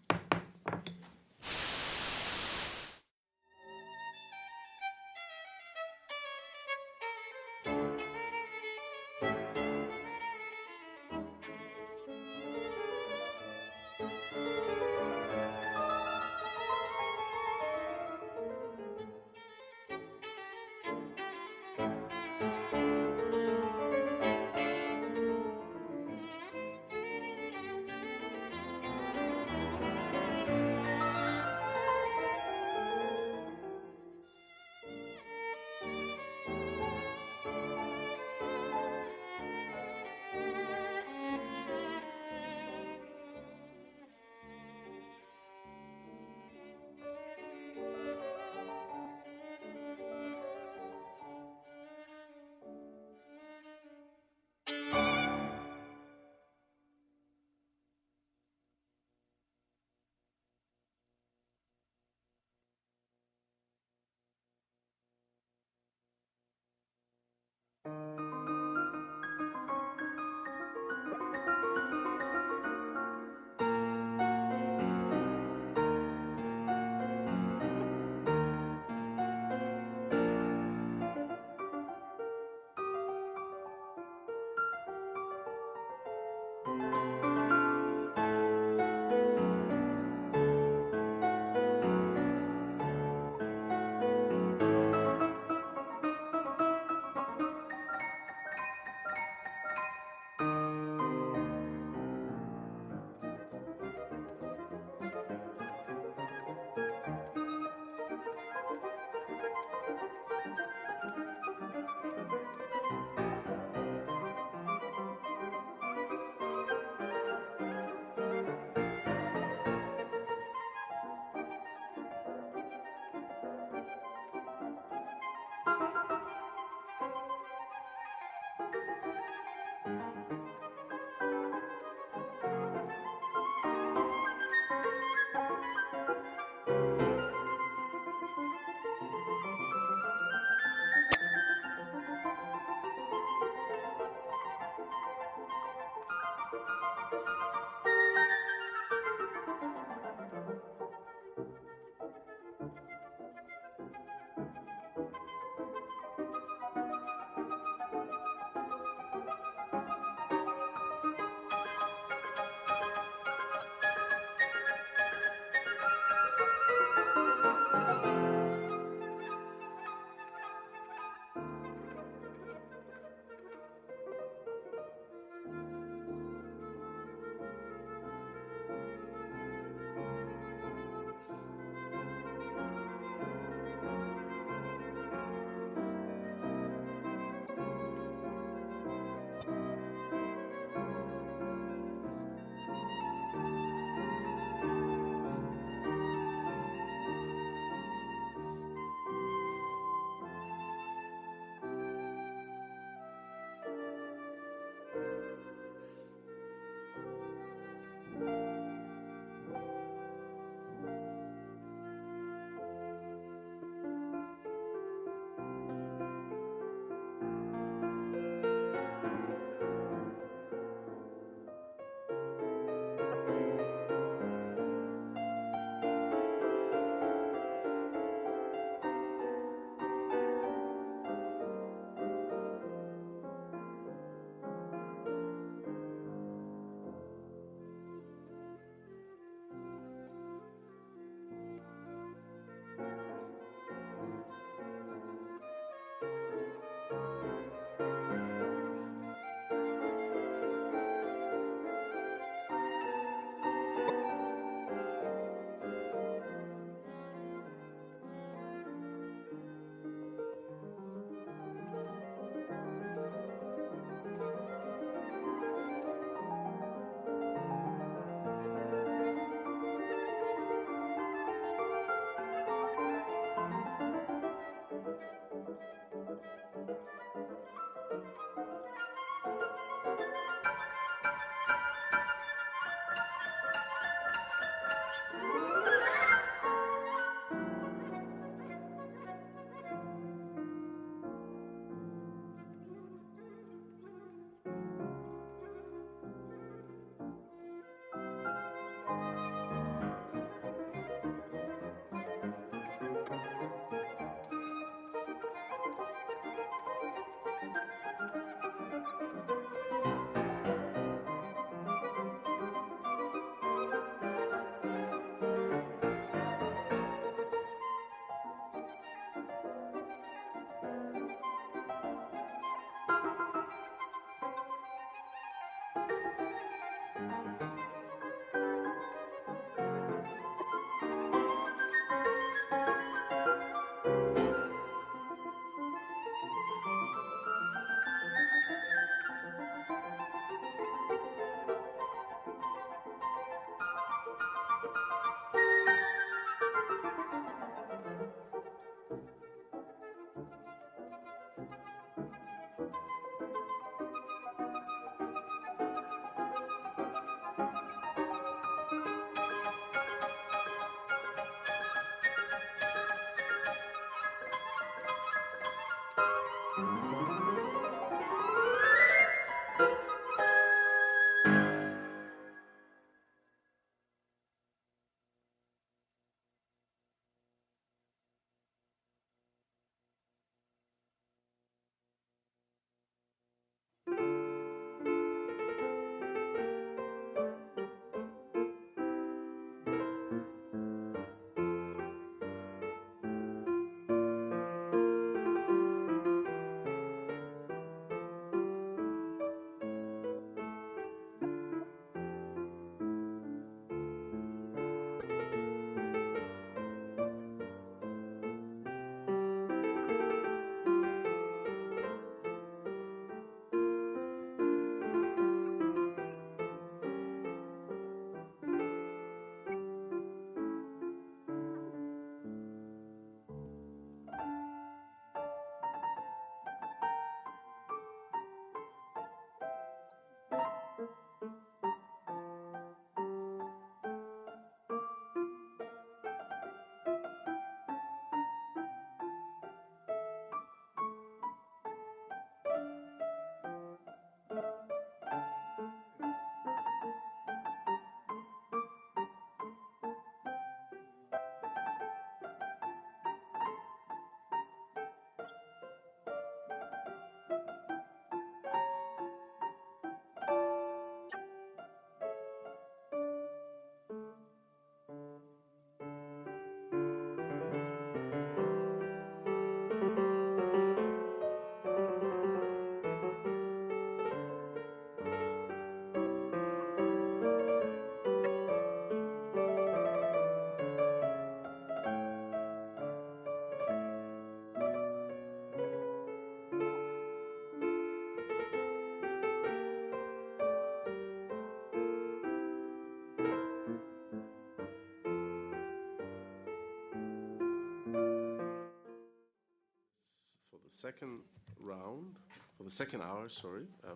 second round, for the second hour,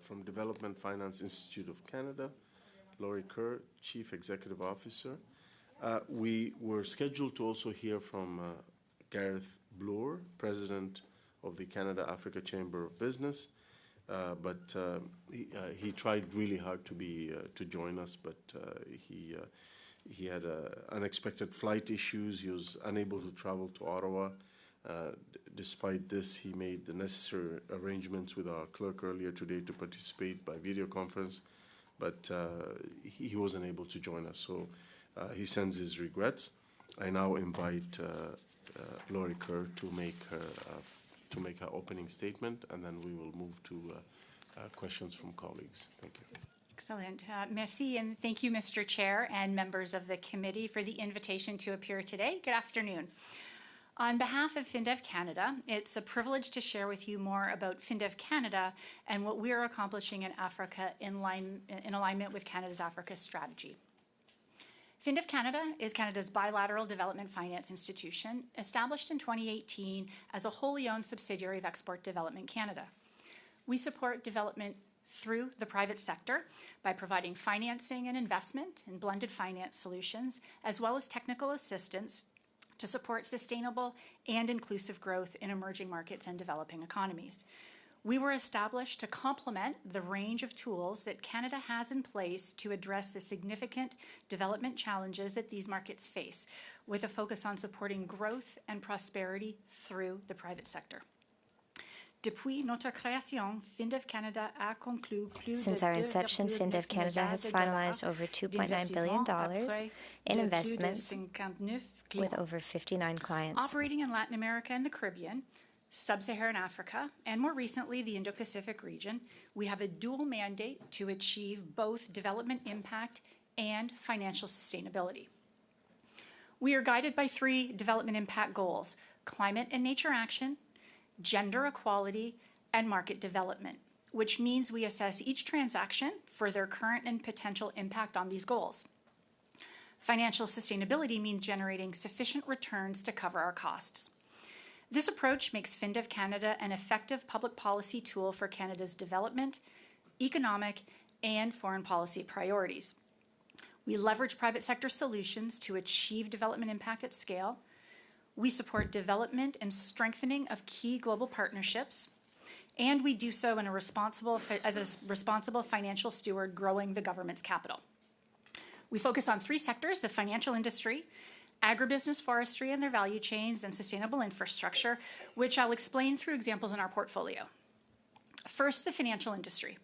from Development Finance Institute of Canada, Laurie Kerr, Chief Executive Officer. We were scheduled to also hear from Gareth Bloor, President of the Canada-Africa Chamber of Business, but he tried really hard to join us, but he had unexpected flight issues. He was unable to travel to Ottawa. Despite this, he made the necessary arrangements with our clerk earlier today to participate by video conference, but he wasn't able to join us. So he sends his regrets. I now invite Laurie Kerr to make her opening statement, and then we will move to questions from colleagues. Thank you. Excellent. Merci, and thank you, Mr. Chair and members of the committee, for the invitation to appear today. Good afternoon. On behalf of FinDev Canada, it's a privilege to share with you more about FinDev Canada and what we are accomplishing in Africa in alignment with Canada's Africa strategy. FinDev Canada is Canada's bilateral development finance institution, established in 2018 as a wholly owned subsidiary of Export Development Canada. We support development through the private sector by providing financing and investment in blended finance solutions, as well as technical assistance to support sustainable and inclusive growth in emerging markets and developing economies. We were established to complement the range of tools that Canada has in place to address the significant development challenges that these markets face, with a focus on supporting growth and prosperity through the private sector. Since our inception, FinDev Canada has finalized over $2.9 billion in investments with over 59 clients. Operating in Latin America and the Caribbean, Sub-Saharan Africa, and more recently the Indo-Pacific region, we have a dual mandate to achieve both development impact and financial sustainability. We are guided by 3 development impact goals: climate and nature action, gender equality, and market development, which means we assess each transaction for their current and potential impact on these goals. Financial sustainability means generating sufficient returns to cover our costs. This approach makes FinDev Canada an effective public policy tool for Canada's development, economic, and foreign policy priorities. We leverage private sector solutions to achieve development impact at scale. We support development and strengthening of key global partnerships, and we do so in as a responsible financial steward, growing the government's capital. We focus on 3 sectors: the financial industry, agribusiness, forestry and their value chains, and sustainable infrastructure, which I'll explain through examples in our portfolio. First, the financial industry.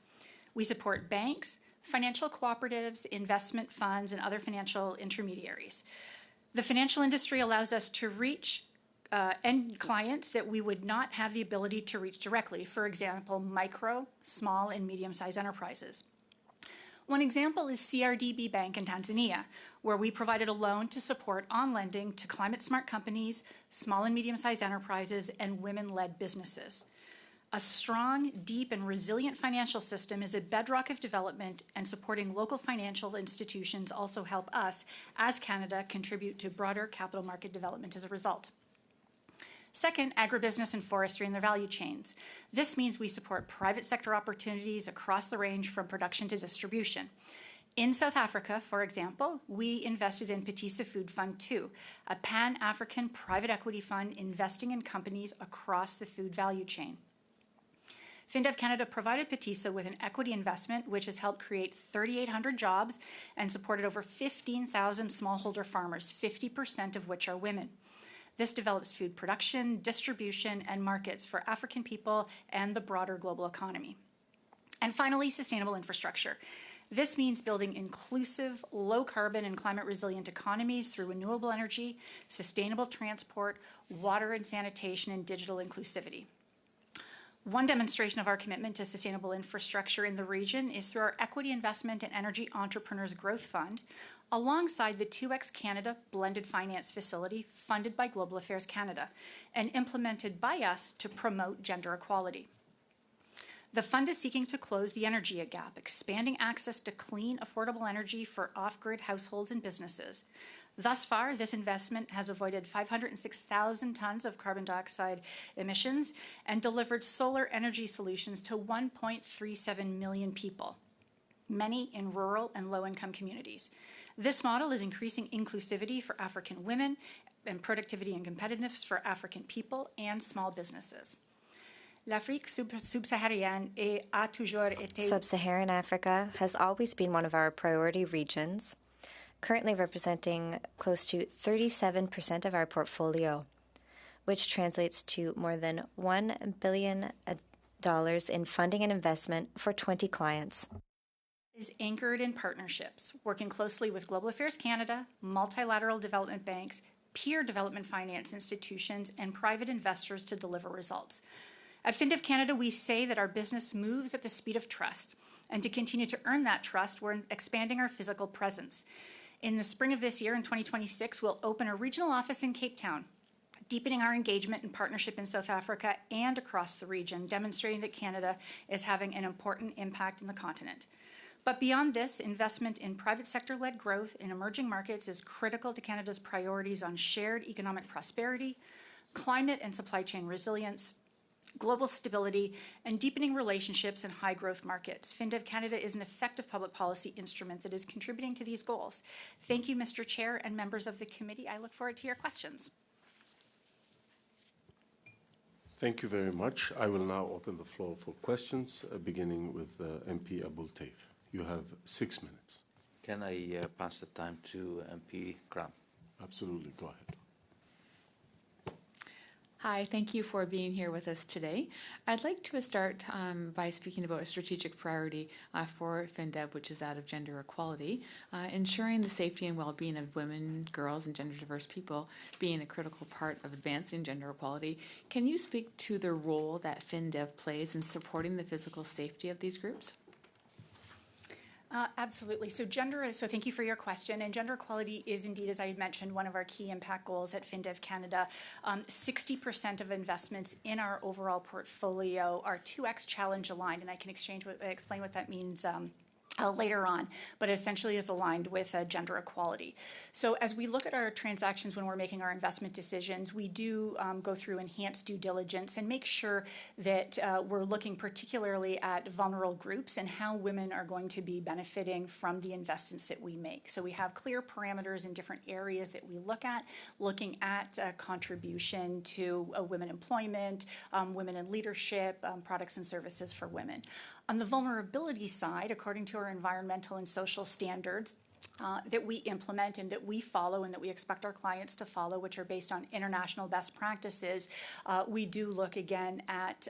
We support banks, financial cooperatives, investment funds, and other financial intermediaries. The financial industry allows us to reach end clients that we would not have the ability to reach directly, for example, micro, small, and medium-sized enterprises. One example is CRDB Bank in Tanzania, where we provided a loan to support on lending to climate-smart companies, small and medium-sized enterprises, and women-led businesses. A strong, deep, and resilient financial system is a bedrock of development, and supporting local financial institutions also help us, as Canada, contribute to broader capital market development as a result. Second, agribusiness and forestry and their value chains. This means we support private sector opportunities across the range from production to distribution. In South Africa, for example, we invested in Petisa Food Fund II, a pan-African private equity fund investing in companies across the food value chain. FinDev Canada provided Petisa with an equity investment, which has helped create 3,800 jobs and supported over 15,000 smallholder farmers, 50% of which are women. This develops food production, distribution, and markets for African people and the broader global economy. And finally, sustainable infrastructure. This means building inclusive, low-carbon, and climate-resilient economies through renewable energy, sustainable transport, water and sanitation, and digital inclusivity. One demonstration of our commitment to sustainable infrastructure in the region is through our Equity Investment and Energy Entrepreneurs Growth Fund, alongside the 2X Canada Blended Finance Facility funded by Global Affairs Canada and implemented by us to promote gender equality. The fund is seeking to close the energy gap, expanding access to clean, affordable energy for off-grid households and businesses. Thus far, this investment has avoided 506,000 tons of carbon dioxide emissions and delivered solar energy solutions to 1.37 million people, many in rural and low-income communities. This model is increasing inclusivity for African women and productivity and competitiveness for African people and small businesses. L'Afrique subsaharienne a toujours été... Sub-Saharan Africa has always been one of our priority regions, currently representing close to 37% of our portfolio, which translates to more than $1 billion in funding and investment for 20 clients. Is anchored in partnerships, working closely with Global Affairs Canada, multilateral development banks, peer development finance institutions, and private investors to deliver results. At FinDev Canada, we say that our business moves at the speed of trust, and to continue to earn that trust, we're expanding our physical presence. In the spring of this year, in 2026, we'll open a regional office in Cape Town, deepening our engagement and partnership in South Africa and across the region, demonstrating that Canada is having an important impact in the continent. But beyond this, investment in private sector-led growth in emerging markets is critical to Canada's priorities on shared economic prosperity, climate and supply chain resilience, global stability, and deepening relationships in high-growth markets. FinDev Canada is an effective public policy instrument that is contributing to these goals. Thank you, Mr. Chair and members of the committee. I look forward to your questions. Thank you very much. I will now open the floor for questions, beginning with MP Abul Taif. You have 6 minutes. Can I pass the time to MP Graham? Absolutely. Go ahead. Hi, thank you for being here with us today. I'd like to start by speaking about a strategic priority for FinDev, which is that of gender equality, ensuring the safety and well-being of women, girls, and gender-diverse people being a critical part of advancing gender equality. Can you speak to the role that FinDev plays in supporting the physical safety of these groups? Absolutely. So thank you for your question. And gender equality is indeed, as I had mentioned, one of our key impact goals at FinDev Canada. 60% of investments in our overall portfolio are 2X challenge aligned, and I can explain what that means later on, but essentially is aligned with gender equality. So as we look at our transactions when we're making our investment decisions, we do go through enhanced due diligence and make sure that we're looking particularly at vulnerable groups and how women are going to be benefiting from the investments that we make. So we have clear parameters in different areas that we look at, looking at contribution to women employment, women in leadership, products and services for women. On the vulnerability side, according to our environmental and social standards that we implement and that we follow and that we expect our clients to follow, which are based on international best practices, we do look again at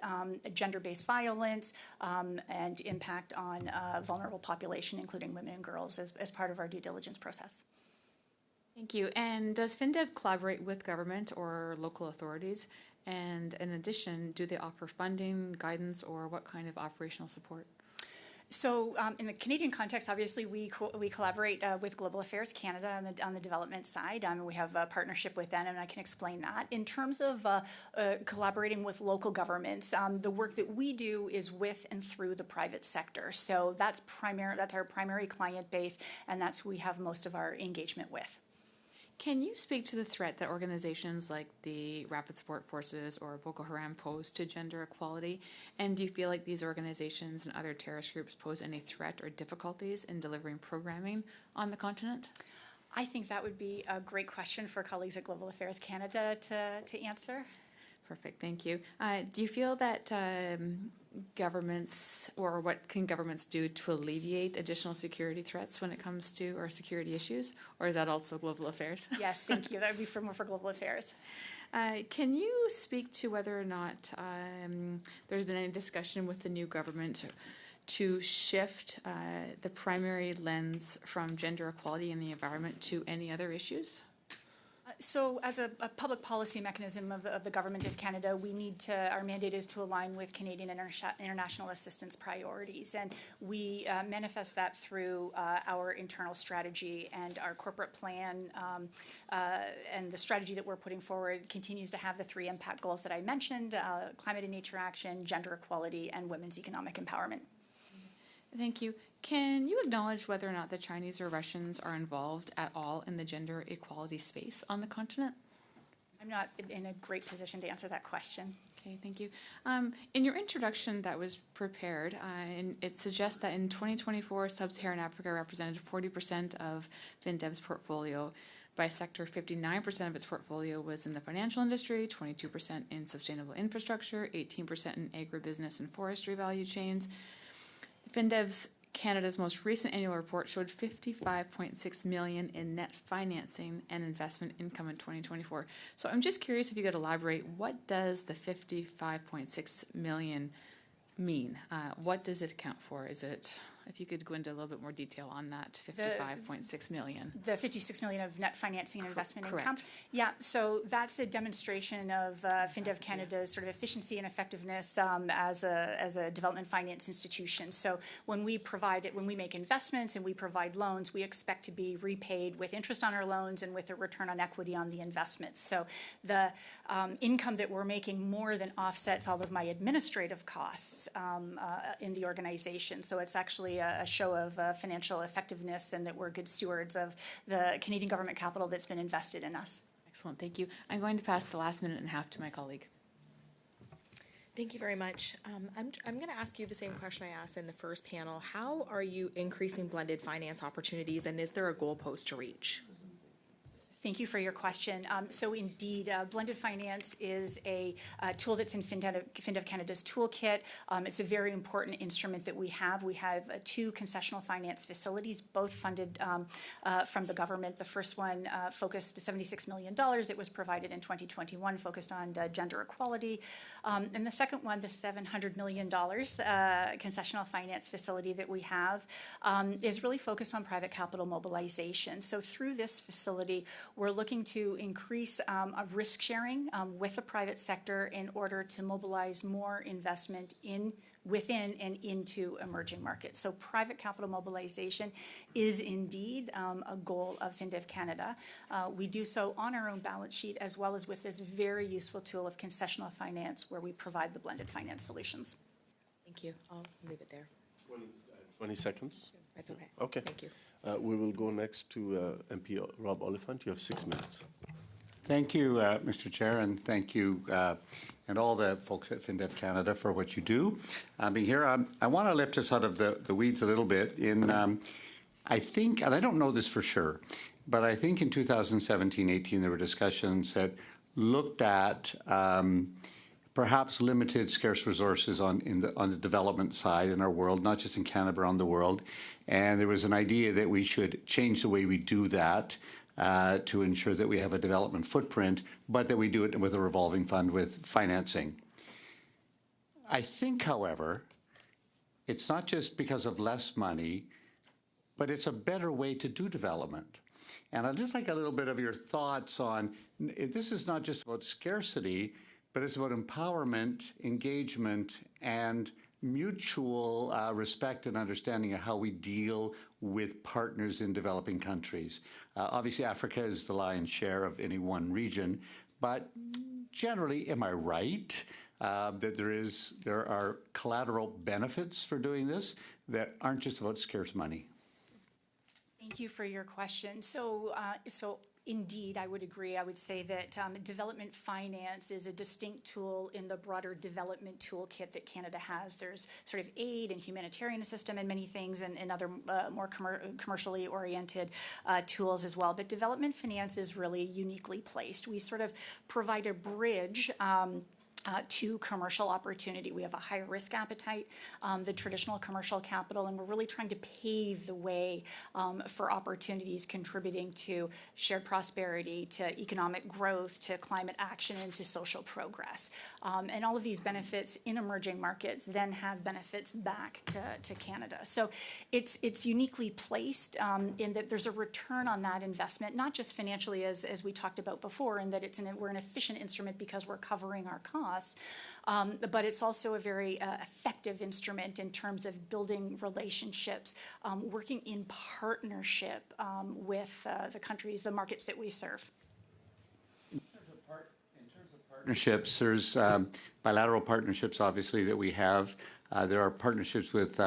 gender-based violence and impact on vulnerable population, including women and girls, as part of our due diligence process. Thank you. And does FinDev collaborate with government or local authorities? And in addition, do they offer funding, guidance, or what kind of operational support? So in the Canadian context, obviously, we collaborate with Global Affairs Canada on the development side. We have a partnership with them, and I can explain that. In terms of collaborating with local governments, the work that we do is with and through the private sector. So that's our primary client base, and that's who we have most of our engagement with. Can you speak to the threat that organizations like the Rapid Support Forces or Boko Haram pose to gender equality? And do you feel like these organizations and other terrorist groups pose any threat or difficulties in delivering programming on the continent? I think that would be a great question for colleagues at Global Affairs Canada to answer. Perfect, thank you. Do you feel that governments, or what can governments do to alleviate additional security threats when it comes to our security issues, or is that also Global Affairs? Yes, thank you. That would be more for Global Affairs. Can you speak to whether or not there's been any discussion with the new government to shift the primary lens from gender equality in the environment to any other issues? So as a public policy mechanism of the Government of Canada, our mandate is to align with Canadian international assistance priorities. And we manifest that through our internal strategy and our corporate plan. And the strategy that we're putting forward continues to have the 3 impact goals that I mentioned, climate and nature action, gender equality, and women's economic empowerment. Thank you. Can you acknowledge whether or not the Chinese or Russians are involved at all in the gender equality space on the continent? I'm not in a great position to answer that question. Okay, thank you. In your introduction that was prepared, and it suggests that in 2024, Sub-Saharan Africa represented 40% of FinDev's portfolio. By sector, 59% of its portfolio was in the financial industry, 22% in sustainable infrastructure, 18% in agribusiness and forestry value chains. FinDev's Canada's most recent annual report showed $55.6 million in net financing and investment income in 2024. So I'm just curious if you could elaborate, what does the $55.6 million mean? What does it account for? Is it, if you could go into a little bit more detail on that $55.6 million. The $56 million of net financing and investment Correct. income? Yeah, so that's a demonstration of FinDev Canada's sort of efficiency and effectiveness as a development finance institution. So when we make investments and we provide loans, we expect to be repaid with interest on our loans and with a return on equity on the investments. So the income that we're making more than offsets all of my administrative costs in the organization. So it's actually a show of financial effectiveness and that we're good stewards of the Canadian government capital that's been invested in us. Excellent, thank you. I'm going to pass the last minute and a half to my colleague. Thank you very much. I'm going to ask you the same question I asked in the first panel. How are you increasing blended finance opportunities, and is there a goalpost to reach? Thank you for your question. So indeed, blended finance is a tool that's in FinDev Canada's toolkit. It's a very important instrument that we have. We have 2 concessional finance facilities, both funded from the government. The first one focused $76 million. It was provided in 2021, focused on gender equality. And the second one, the $700 million concessional finance facility that we have, is really focused on private capital mobilization. So through this facility, we're looking to increase risk sharing with the private sector in order to mobilize more investment within and into emerging markets. So private capital mobilization is indeed a goal of FinDev Canada. We do so on our own balance sheet as well as with this very useful tool of concessional finance where we provide the blended finance solutions. Thank you. I'll leave it there. 20 seconds? That's okay. Okay. Thank you. We will go next to MP Rob Oliphant. You have 6 minutes. Thank you, Mr. Chair, and thank you and all the folks at FinDev Canada for what you do. Being here, I want to lift us out of the weeds a little bit. I think, and I don't know this for sure, but I think in 2017-18 there were discussions that looked at perhaps limited scarce resources on the development side in our world, not just in Canada, but around the world. And there was an idea that we should change the way we do that to ensure that we have a development footprint, but that we do it with a revolving fund with financing. I think, however, it's not just because of less money, but it's a better way to do development. And I'd just like a little bit of your thoughts on, this is not just about scarcity, but it's about empowerment, engagement, and mutual respect and understanding of how we deal with partners in developing countries. Obviously, Africa is the lion's share of any one region, but generally, am I right that there are collateral benefits for doing this that aren't just about scarce money? Thank you for your question. So indeed, I would agree. I would say that development finance is a distinct tool in the broader development toolkit that Canada has. There's sort of aid and humanitarian assistance and many things and other more commercially oriented tools as well. But development finance is really uniquely placed. We sort of provide a bridge to commercial opportunity. We have a higher risk appetite than traditional commercial capital, and we're really trying to pave the way for opportunities contributing to shared prosperity, to economic growth, to climate action, and to social progress. And all of these benefits in emerging markets then have benefits back to Canada. So it's uniquely placed in that there's a return on that investment, not just financially as we talked about before, in that we're an efficient instrument because we're covering our costs. But it's also a very effective instrument in terms of building relationships, working in partnership with the countries, the markets that we serve. In terms of partnerships, there's bilateral partnerships, obviously, that we have. There are partnerships with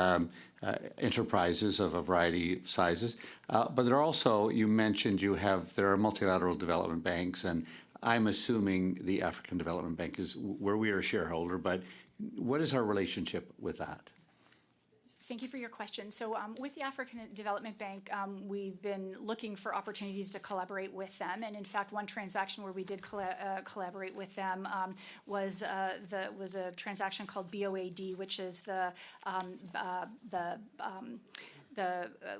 enterprises of a variety of sizes. But there are also, you mentioned there are multilateral development banks, and I'm assuming the African Development Bank is where we are a shareholder, but what is our relationship with that? Thank you for your question. So with the African Development Bank, we've been looking for opportunities to collaborate with them. And in fact, one transaction where we did collaborate with them was a transaction called BOAD, which is the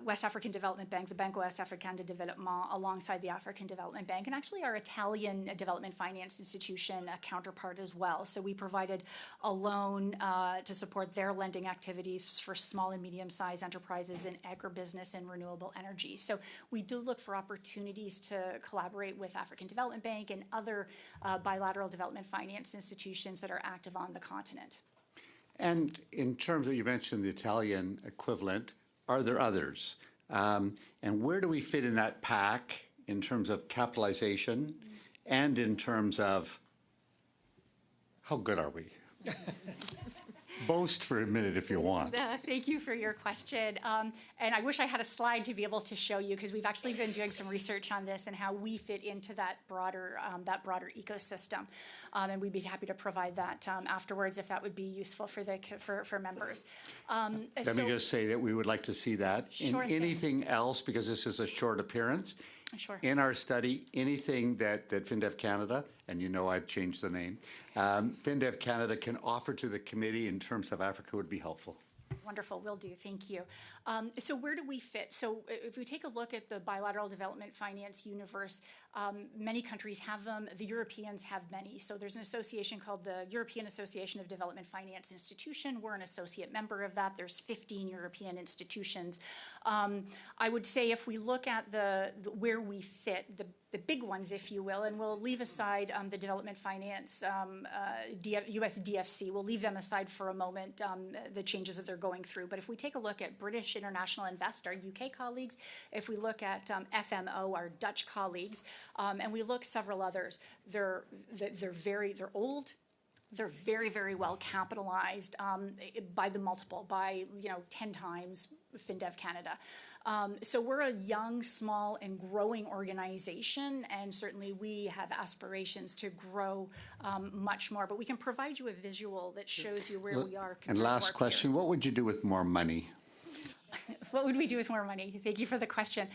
West African Development Bank, the Banco West Africain de Développement, alongside the African Development Bank, and actually our Italian development finance institution counterpart as well. So we provided a loan to support their lending activities for small and medium-sized enterprises in agribusiness and renewable energy. So we do look for opportunities to collaborate with African Development Bank and other bilateral development finance institutions that are active on the continent. And in terms of, you mentioned the Italian equivalent, are there others? And where do we fit in that pack in terms of capitalization and in terms of how good are we? Boast for a minute if you want. Thank you for your question. And I wish I had a slide to be able to show you, because we've actually been doing some research on this and how we fit into that broader ecosystem. And we'd be happy to provide that afterwards if that would be useful for members. Let me just say that we would like to see that. Sure in thing. anything else, because this is a short appearance, Sure. in our study, anything that FinDev Canada, and you know I've changed the name, FinDev Canada can offer to the committee in terms of Africa would be helpful. Wonderful, will do, thank you. So where do we fit? So if we take a look at the bilateral development finance universe, many countries have them. The Europeans have many. So there's an association called the European Association of Development Finance Institution. We're an associate member of that. There's 15 European institutions. I would say if we look at where we fit, the big ones, if you will, and we'll leave aside the development finance, US DFC, we'll leave them aside for a moment, the changes that they're going through. But if we take a look at British International Invest, our UK colleagues, if we look at FMO, our Dutch colleagues, and we look several others, they're old. They're very, very well capitalized by the multiple, by 10 times FinDev Canada. So we're a young, small, and growing organization, and certainly we have aspirations to grow much more. But we can provide you a visual that shows you where we are. And last question, what would you do with more money? What would we do with more money? Thank you for the question.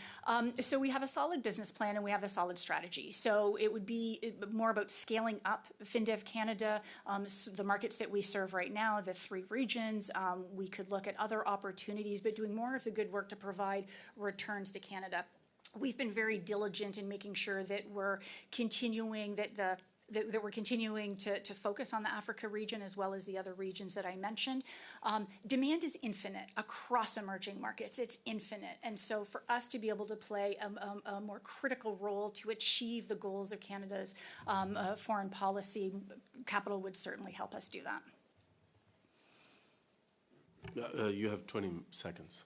So we have a solid business plan and we have a solid strategy. So it would be more about scaling up FinDev Canada, the markets that we serve right now, the 3 regions. We could look at other opportunities, but doing more of the good work to provide returns to Canada. We've been very diligent in making sure that we're continuing to focus on the Africa region as well as the other regions that I mentioned. Demand is infinite across emerging markets. It's infinite. And so for us to be able to play a more critical role to achieve the goals of Canada's foreign policy, capital would certainly help us do that. You have 20 seconds.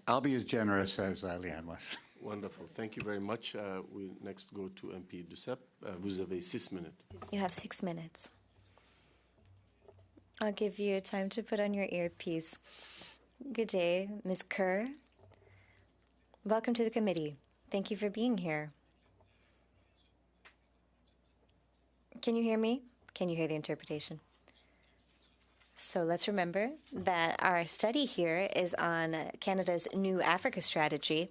I'll be as generous as Leanne was. Wonderful. Thank you very much. We next go to MP Duceppe. Vous avez 6 minutes. You have 6 minutes. I'll give you time to put on your earpiece. Good day, Ms. Kerr. Welcome to the committee. Thank you for being here. Can you hear me? Can you hear the interpretation? So let's remember that our study here is on Canada's new Africa strategy.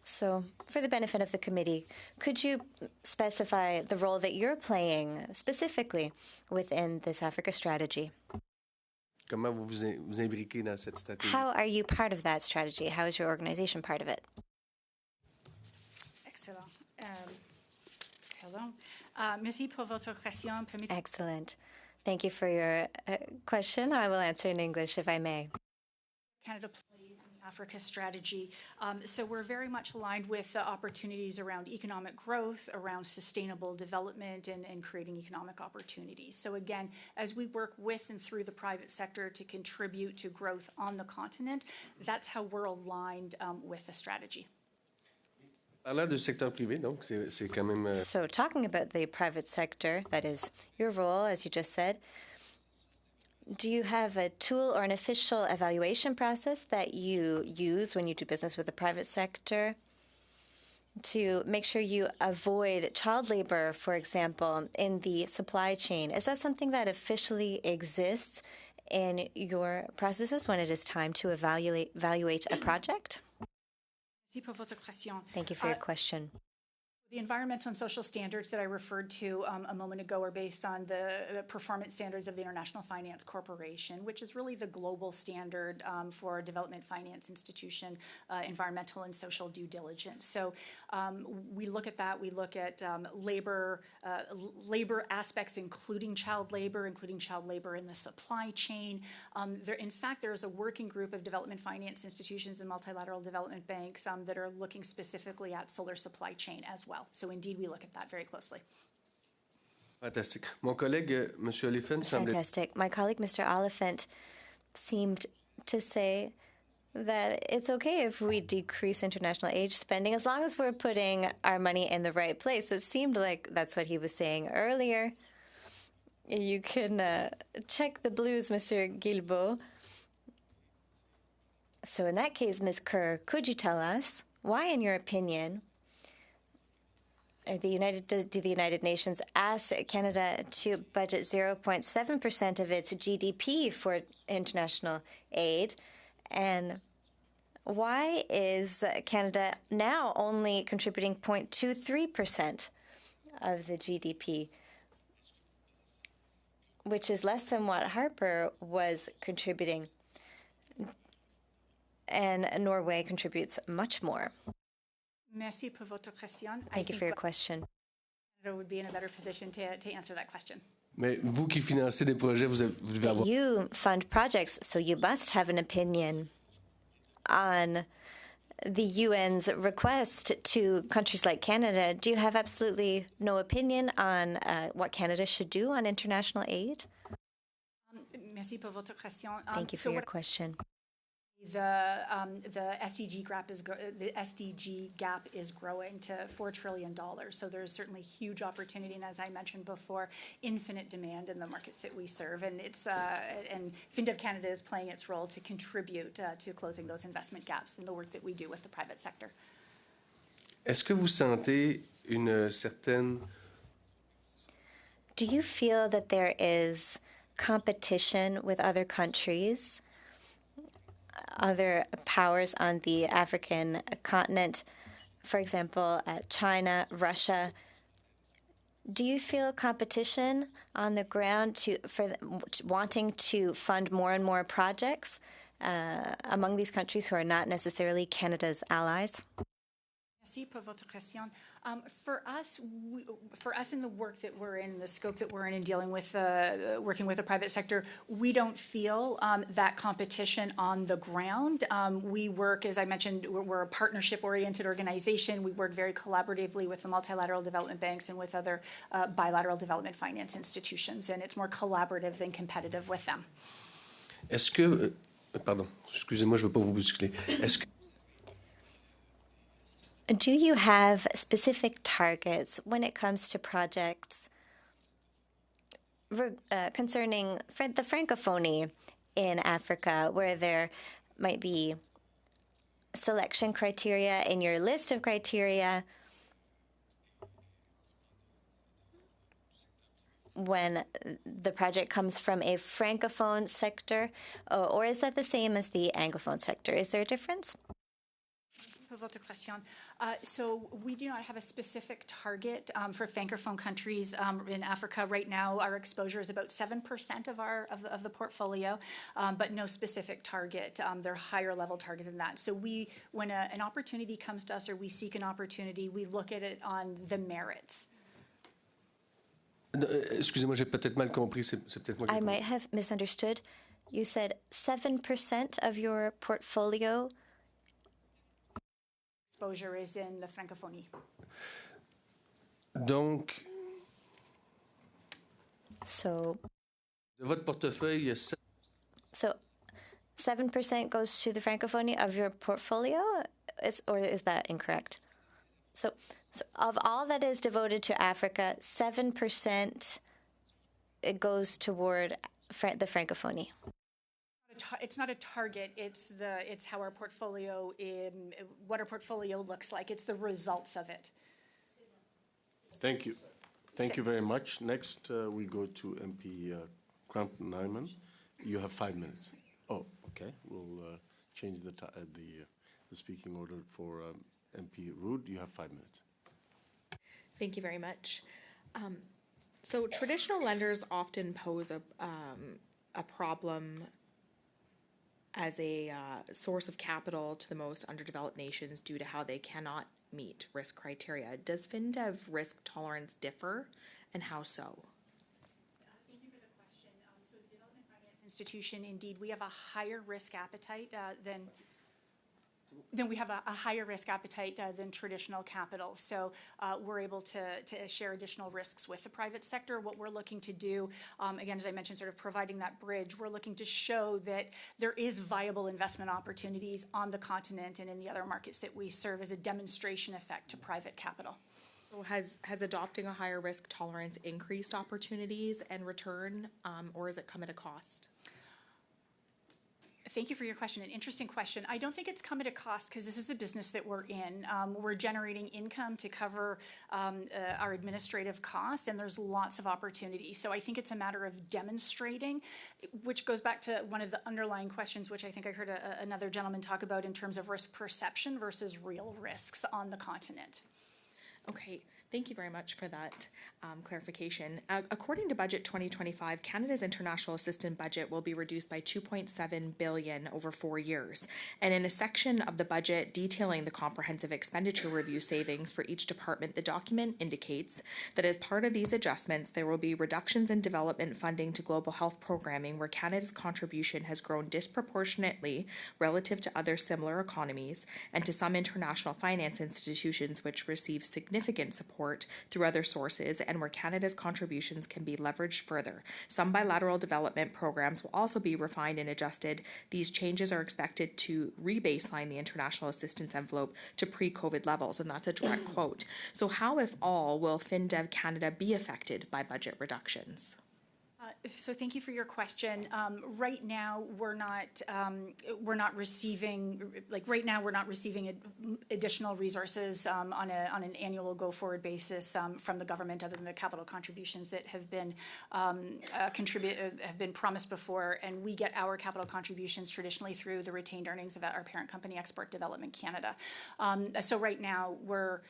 So, for the benefit of the committee, could you specify the role that you're playing specifically within this Africa strategy? Comment vous vous imbriquez dans cette stratégie? How are you part of that strategy? How is your organization part of it? Excellent. Hello. Merci pour votre question. Excellent. Thank you for your question. I will answer in English if I may. Canada plays in the Africa strategy. So we're very much aligned with the opportunities around economic growth, around sustainable development, and creating economic opportunities. So again, as we work with and through the private sector to contribute to growth on the continent, that's how we're aligned with the strategy. Parlant du secteur privé, donc c'est quand même. So talking about the private sector, that is your role, as you just said, do you have a tool or an official evaluation process that you use when you do business with the private sector to make sure you avoid child labor, for example, in the supply chain? Is that something that officially exists in your processes when it is time to evaluate a project? Thank you for your question. The environmental and social standards that I referred to a moment ago are based on the performance standards of the International Finance Corporation, which is really the global standard for development finance institution, environmental and social due diligence. So we look at that. We look at labor aspects, including child labor in the supply chain. In fact, there is a working group of development finance institutions and multilateral development banks that are looking specifically at solar supply chain as well. So indeed, we look at that very closely. Fantastique. Mon collègue, M. Oliphant, semblait. Fantastic. My colleague, Mr. Oliphant, seemed to say that it's okay if we decrease international aid spending as long as we're putting our money in the right place. It seemed like that's what he was saying earlier. You can check the blues, Mr. Guilbeault. So in that case, Ms. Kerr, could you tell us why, in your opinion, do the United Nations ask Canada to budget 0.7% of its GDP for international aid? And why is Canada now only contributing 0.23% of the GDP, which is less than what Harper was contributing? And Norway contributes much more. Merci pour votre question. Thank you for your question. Canada would be in a better position to answer that question. Mais vous qui financez des projets, vous devez avoir. You fund projects, so you must have an opinion on the UN's request to countries like Canada. Do you have absolutely no opinion on what Canada should do on international aid? Merci pour votre question. Thank you for your question. The SDG gap is growing to $4 trillion. So there's certainly huge opportunity, and as I mentioned before, infinite demand in the markets that we serve. And and FinDev Canada is playing its role to contribute to closing those investment gaps in the work that we do with the private sector. Est-ce que vous sentez une certaine. Do you feel that there is competition with other countries, other powers on the African continent, for example, China, Russia? Do you feel competition on the ground for wanting to fund more and more projects among these countries who are not necessarily Canada's allies? Merci pour votre question. For us in the work that we're in, the scope that we're in dealing with, working with the private sector, we don't feel that competition on the ground. We work, as I mentioned, we're a partnership-oriented organization. We work very collaboratively with the multilateral development banks and with other bilateral development finance institutions, and it's more collaborative than competitive with them. Est-ce que. Pardon, excusez-moi, je ne veux pas vous bousculer. Est-ce que. Do you have specific targets when it comes to projects concerning the Francophonie in Africa, where there might be selection criteria in your list of criteria when the project comes from a Francophone sector, or is that the same as the Anglophone sector? Is there a difference? For votre question. So we do not have a specific target for francophone countries in Africa. Right now, our exposure is about 7% of the portfolio, but no specific target. They're higher level target than that. So when an opportunity comes to us or we seek an opportunity, we look at it on the merits. Excusez-moi, j'ai peut-être mal compris. C'est peut-être moi qui ai I compris. might have misunderstood. You said 7% of your portfolio Exposure is in the francophonie. Donc, So, de votre portefeuille, il y a 7 so 7% goes to the francophonie of your portfolio, or is that incorrect? So of all that is devoted to Africa, 7% it goes toward the francophonie. It's not a target. It's how our portfolio what our portfolio looks like. It's the results of it. Thank you. Thank you very much. Next, we go to MP Crampton-Nyman. You have 5 minutes. Oh, okay. We'll change the speaking order for MP Rood. You have 5 minutes. Thank you very much. So traditional lenders often pose a problem as a source of capital to the most underdeveloped nations due to how they cannot meet risk criteria. Does FinDev risk tolerance differ, and how so? Thank you for the question. So as a development finance institution, indeed, we have a higher risk appetite than traditional capital. So we're able to share additional risks with the private sector. What we're looking to do, again, as I mentioned, sort of providing that bridge, we're looking to show that there is viable investment opportunities on the continent and in the other markets that we serve as a demonstration effect to private capital. So has adopting a higher risk tolerance increased opportunities and return, or has it come at a cost? Thank you for your question. An interesting question. I don't think it's come at a cost because this is the business that we're in. We're generating income to cover our administrative costs, and there's lots of opportunities. So I think it's a matter of demonstrating, which goes back to one of the underlying questions, which I think I heard another gentleman talk about in terms of risk perception versus real risks on the continent. Okay, thank you very much for that clarification. According to Budget 2025, Canada's international assistance budget will be reduced by $2.7 billion over 4 years. And in a section of the budget detailing the comprehensive expenditure review savings for each department, the document indicates that as part of these adjustments, there will be reductions in development funding to global health programming, where Canada's contribution has grown disproportionately relative to other similar economies, and to some international finance institutions which receive significant support through other sources and where Canada's contributions can be leveraged further. Some bilateral development programs will also be refined and adjusted. These changes are expected to re-baseline the international assistance envelope to pre-COVID levels, and that's a direct quote. So how, if all, will FinDev Canada be affected by budget reductions? So thank you for your question. Right now, we're not receiving additional resources on an annual go-forward basis from the government, other than the capital contributions that have been promised before. And we get our capital contributions traditionally through the retained earnings of our parent company, Export Development Canada. So right now, we're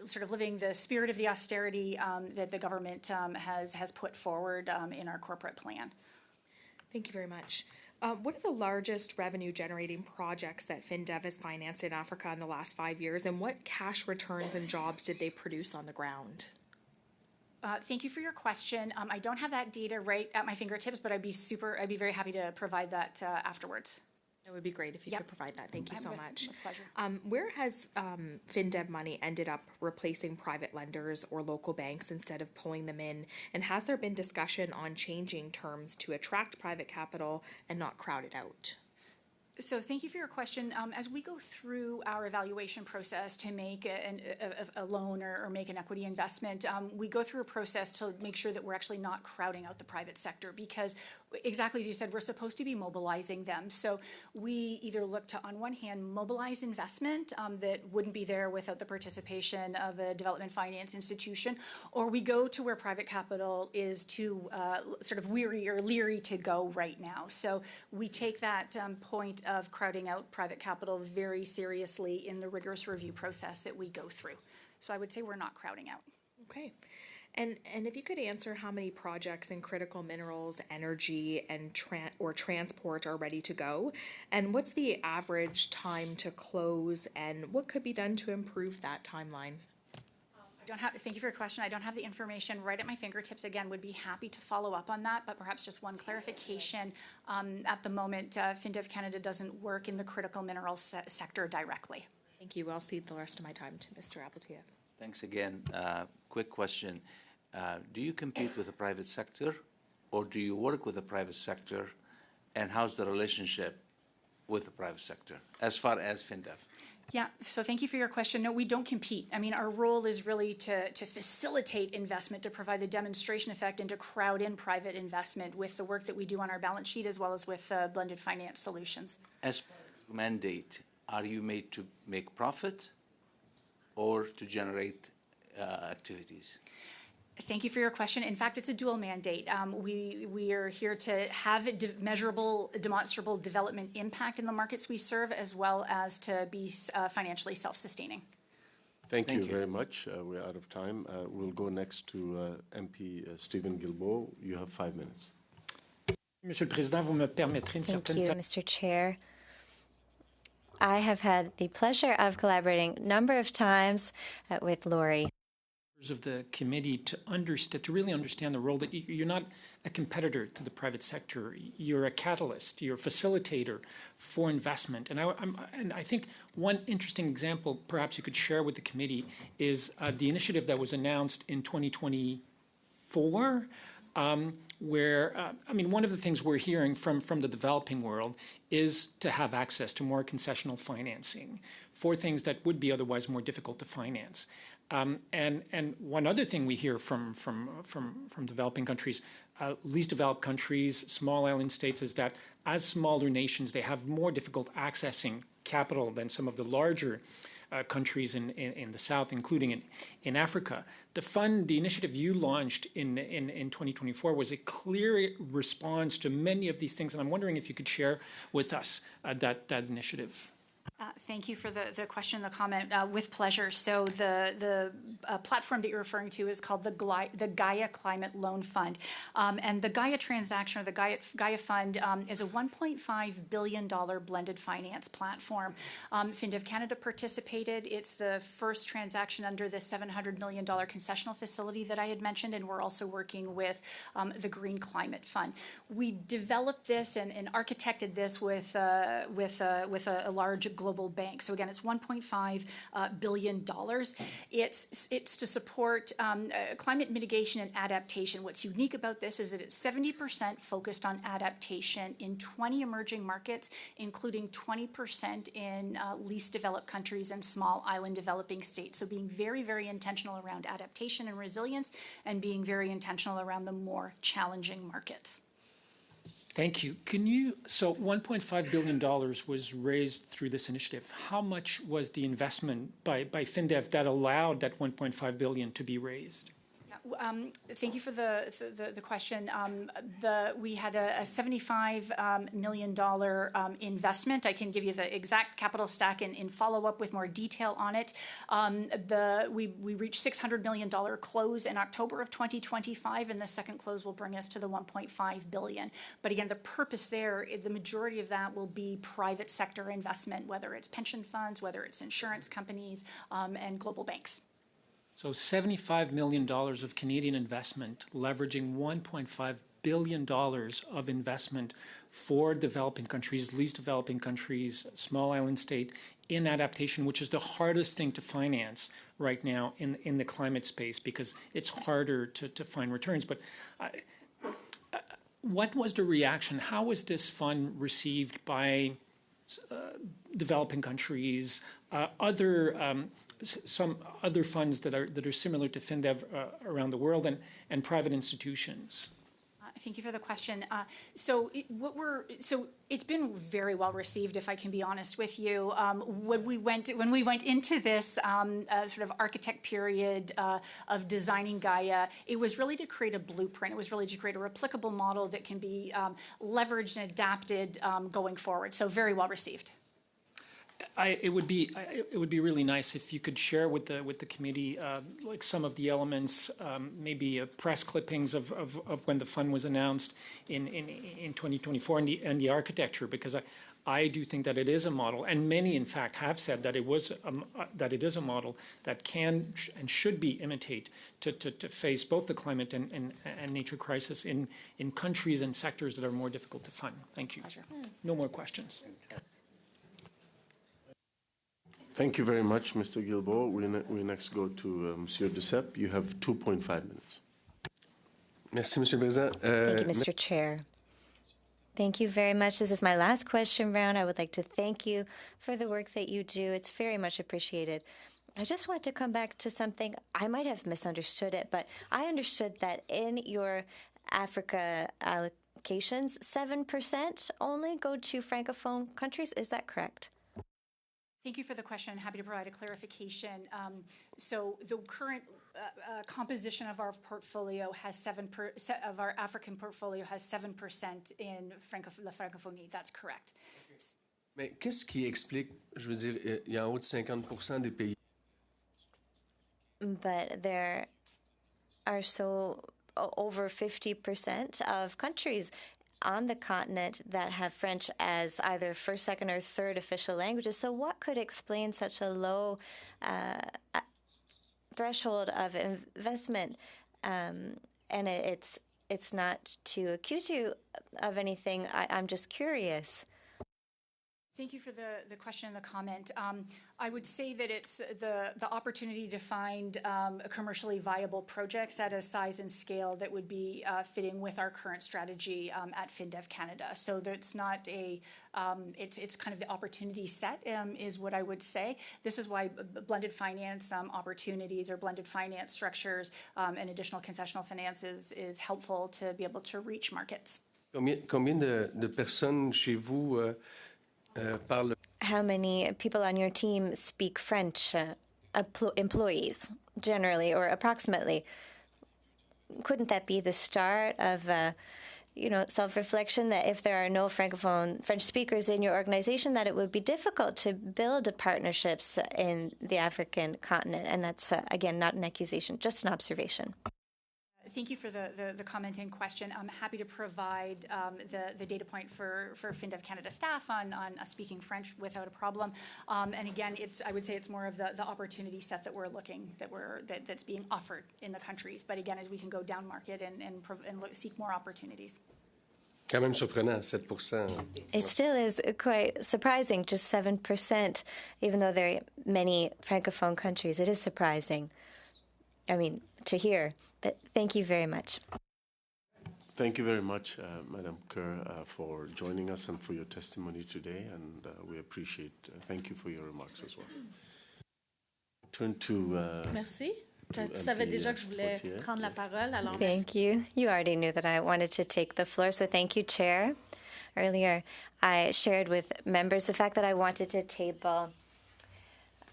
sort of living the spirit of the austerity that the government has put forward in our corporate plan. Thank you very much. What are the largest revenue-generating projects that FinDev has financed in Africa in the last 5 years, and what cash returns and jobs did they produce on the ground? Thank you for your question. I don't have that data right at my fingertips, but I'd be very happy to provide that afterwards. That would be great if you could provide that. Thank you so much. With pleasure. Where has FinDev money ended up replacing private lenders or local banks instead of pulling them in? And has there been discussion on changing terms to attract private capital and not crowd it out? So thank you for your question. As we go through our evaluation process to make a loan or make an equity investment, we go through a process to make sure that we're actually not crowding out the private sector, because exactly as you said, we're supposed to be mobilizing them. So we either look to, on one hand, mobilize investment that wouldn't be there without the participation of a development finance institution, or we go to where private capital is too sort of weary or leery to go right now. So we take that point of crowding out private capital very seriously in the rigorous review process that we go through. So I would say we're not crowding out. Okay. And if you could answer how many projects in critical minerals, energy, and transport are ready to go, and what's the average time to close, and what could be done to improve that timeline? Thank you for your question. I don't have the information right at my fingertips. Again, would be happy to follow up on that, but perhaps just one clarification. At the moment, FinDev Canada doesn't work in the critical minerals sector directly. Thank you. I'll cede the rest of my time to Mr. Appletieff. Thanks again. Quick question. Do you compete with the private sector, or do you work with the private sector, and how's the relationship with the private sector as far as FinDev? Yeah, so thank you for your question. No, we don't compete. I mean, our role is really to facilitate investment, to provide the demonstration effect, and to crowd in private investment with the work that we do on our balance sheet as well as with blended finance solutions. As far as the mandate, are you made to make profit or to generate activities? Thank you for your question. In fact, it's a dual mandate. We are here to have measurable, demonstrable development impact in the markets we serve, as well as to be financially self-sustaining. Thank you very much. We're out of time. We'll go next to MP Stephen Guilbeault. You have 5 minutes. Monsieur le Président, vous me permettrez une Thank certaine you, Mr. Chair. I have had the pleasure of collaborating a number of times with Lori. of the committee to really understand the role that you're not a competitor to the private sector. You're a catalyst. You're a facilitator for investment. And I think one interesting example, perhaps you could share with the committee, is the initiative that was announced in 2024. Where, I mean, one of the things we're hearing from the developing world is to have access to more concessional financing for things that would be otherwise more difficult to finance. And one other thing we hear from developing countries, least developed countries, small island states, is that as smaller nations, they have more difficult accessing capital than some of the larger countries in the South, including in Africa. The initiative you launched in 2024 was a clear response to many of these things, and I'm wondering if you could share with us that initiative. Thank you for the question, the comment. With pleasure. So the platform that you're referring to is called the Gaia Climate Loan Fund. And the Gaia transaction, or the Gaia Fund, is a $1.5 billion blended finance platform. FinDev Canada participated. It's the first transaction under the $700 million concessional facility that I had mentioned, and we're also working with the Green Climate Fund. We developed this and architected this with a large global bank. So again, it's $1.5 billion. It's to support climate mitigation and adaptation. What's unique about this is that it's 70% focused on adaptation in 20 emerging markets, including 20% in least developed countries and small island developing states. So being very, very intentional around adaptation and resilience, and being very intentional around the more challenging markets. Thank you. So $1.5 billion was raised through this initiative. How much was the investment by FinDev that allowed that $1.5 billion to be raised? Thank you for the question. We had a $75 million investment. I can give you the exact capital stack and follow up with more detail on it. We reached $600 million close in October of 2025, and the second close will bring us to the $1.5 billion. But again, the purpose there, the majority of that will be private sector investment, whether it's pension funds, whether it's insurance companies, and global banks. So $75 million of Canadian investment, leveraging $1.5 billion of investment for developing countries, least developing countries, small island state, in adaptation, which is the hardest thing to finance right now in the climate space, because it's harder to find returns. But what was the reaction? How was this fund received by developing countries, some other funds that are similar to FinDev around the world, and private institutions? Thank you for the question. So it's been very well received, if I can be honest with you. When we went into this sort of architect period of designing Gaia, it was really to create a blueprint. It was really to create a replicable model that can be leveraged and adapted going forward. So very well received. It would be really nice if you could share with the committee like some of the elements, maybe press clippings of when the fund was announced in 2024 and the architecture, because I do think that it is a model, and many in fact have said that it is a model that can and should be imitated to face both the climate and nature crisis in countries and sectors that are more difficult to fund. Thank you. Pleasure. No more questions. Thank you very much, Mr. Guilbault. We next go to Monsieur Duceppe. You have 2.5 minutes. Merci, Monsieur le Président. Thank you, Mr. Chair. Thank you very much. This is my last question round. I would like to thank you for the work that you do. It's very much appreciated. I just want to come back to something. I might have misunderstood it, but I understood that in your Africa allocations, 7% only go to Francophone countries. Is that correct? Thank you for the question. Happy to provide a clarification. So the current composition of our portfolio has 7% of our African portfolio has 7% in la francophonie. That's correct. Mais qu'est-ce qui explique, je veux dire, il y a en haut de 50% des pays. But there are over 50% of countries on the continent that have French as either first, second, or third official languages. So what could explain such a low threshold of investment? And it's not to accuse you of anything. I'm just curious. Thank you for the question and the comment. I would say that it's the opportunity to find commercially viable projects at a size and scale that would be fitting with our current strategy at FinDev Canada. So that's not it's kind of the opportunity set is what I would say. This is why blended finance opportunities or blended finance structures and additional concessional finances is helpful to be able to reach markets. Combien de personnes chez vous How many people on your team speak French, employees, generally or approximately? Couldn't that be the start of, self-reflection that if there are no Francophone French speakers in your organization, that it would be difficult to build partnerships in the African continent? And that's, again, not an accusation, just an observation. Thank you for the comment and question. I'm happy to provide the data point for FinDev Canada staff on speaking French without a problem. And again, I would say it's more of the opportunity set that we're looking that's being offered in the countries. But again, as we can go down market and seek more opportunities. Quand même surprenant, 7%. It still is quite surprising, just 7%, even though there are many Francophone countries. It is surprising. I mean, to hear. But thank you very much. Thank you very much, Madam Kerr, for joining us and for your testimony today, and we appreciate. Thank you for your remarks as well. Turn to. Merci. Tu savais déjà que je voulais prendre la parole. Alors thank you. You already knew that I wanted to take the floor, so thank you, Chair. Earlier, I shared with members the fact that I wanted to table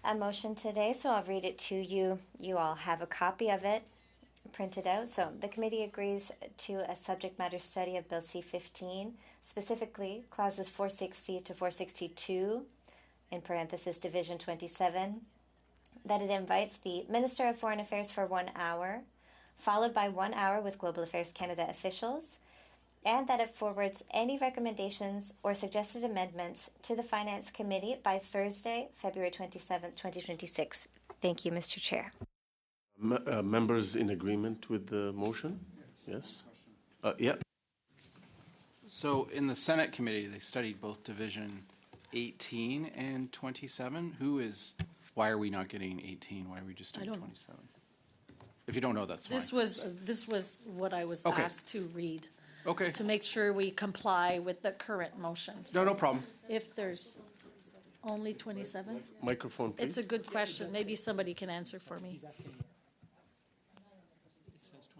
a motion today, so I'll read it to you. You all have a copy of it printed out. So the committee agrees to a subject matter study of Bill C-15, specifically clauses 460 to 462, in parenthesis Division 27, that it invites the Minister of Foreign Affairs for 1 hour, followed by 1 hour with Global Affairs Canada officials, and that it forwards any recommendations or suggested amendments to the Finance Committee by Thursday, February 27th, 2026. Thank you, Mr. Chair. Members in agreement with the motion? Yes? Yeah. So in the Senate committee, they studied both Division 18 and 27. Why are we not getting 18? Why are we just doing 27? If you don't know, that's fine. This was what I was asked to read. Okay. To make sure we comply with the current motion. So no problem. If there's only 27? Microphone, please. It's a good question. Maybe somebody can answer for me.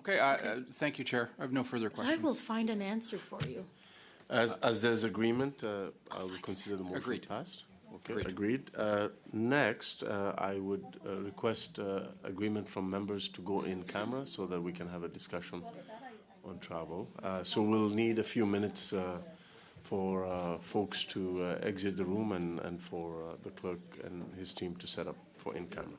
Okay, thank you, Chair. I have no further I questions. will find an answer for you. As there's agreement, I will consider the motion Agreed. passed. Okay, agreed. Next, I would request agreement from members to go in camera so that we can have a discussion on travel. So we'll need a few minutes for folks to exit the room and for the clerk and his team to set up for in camera.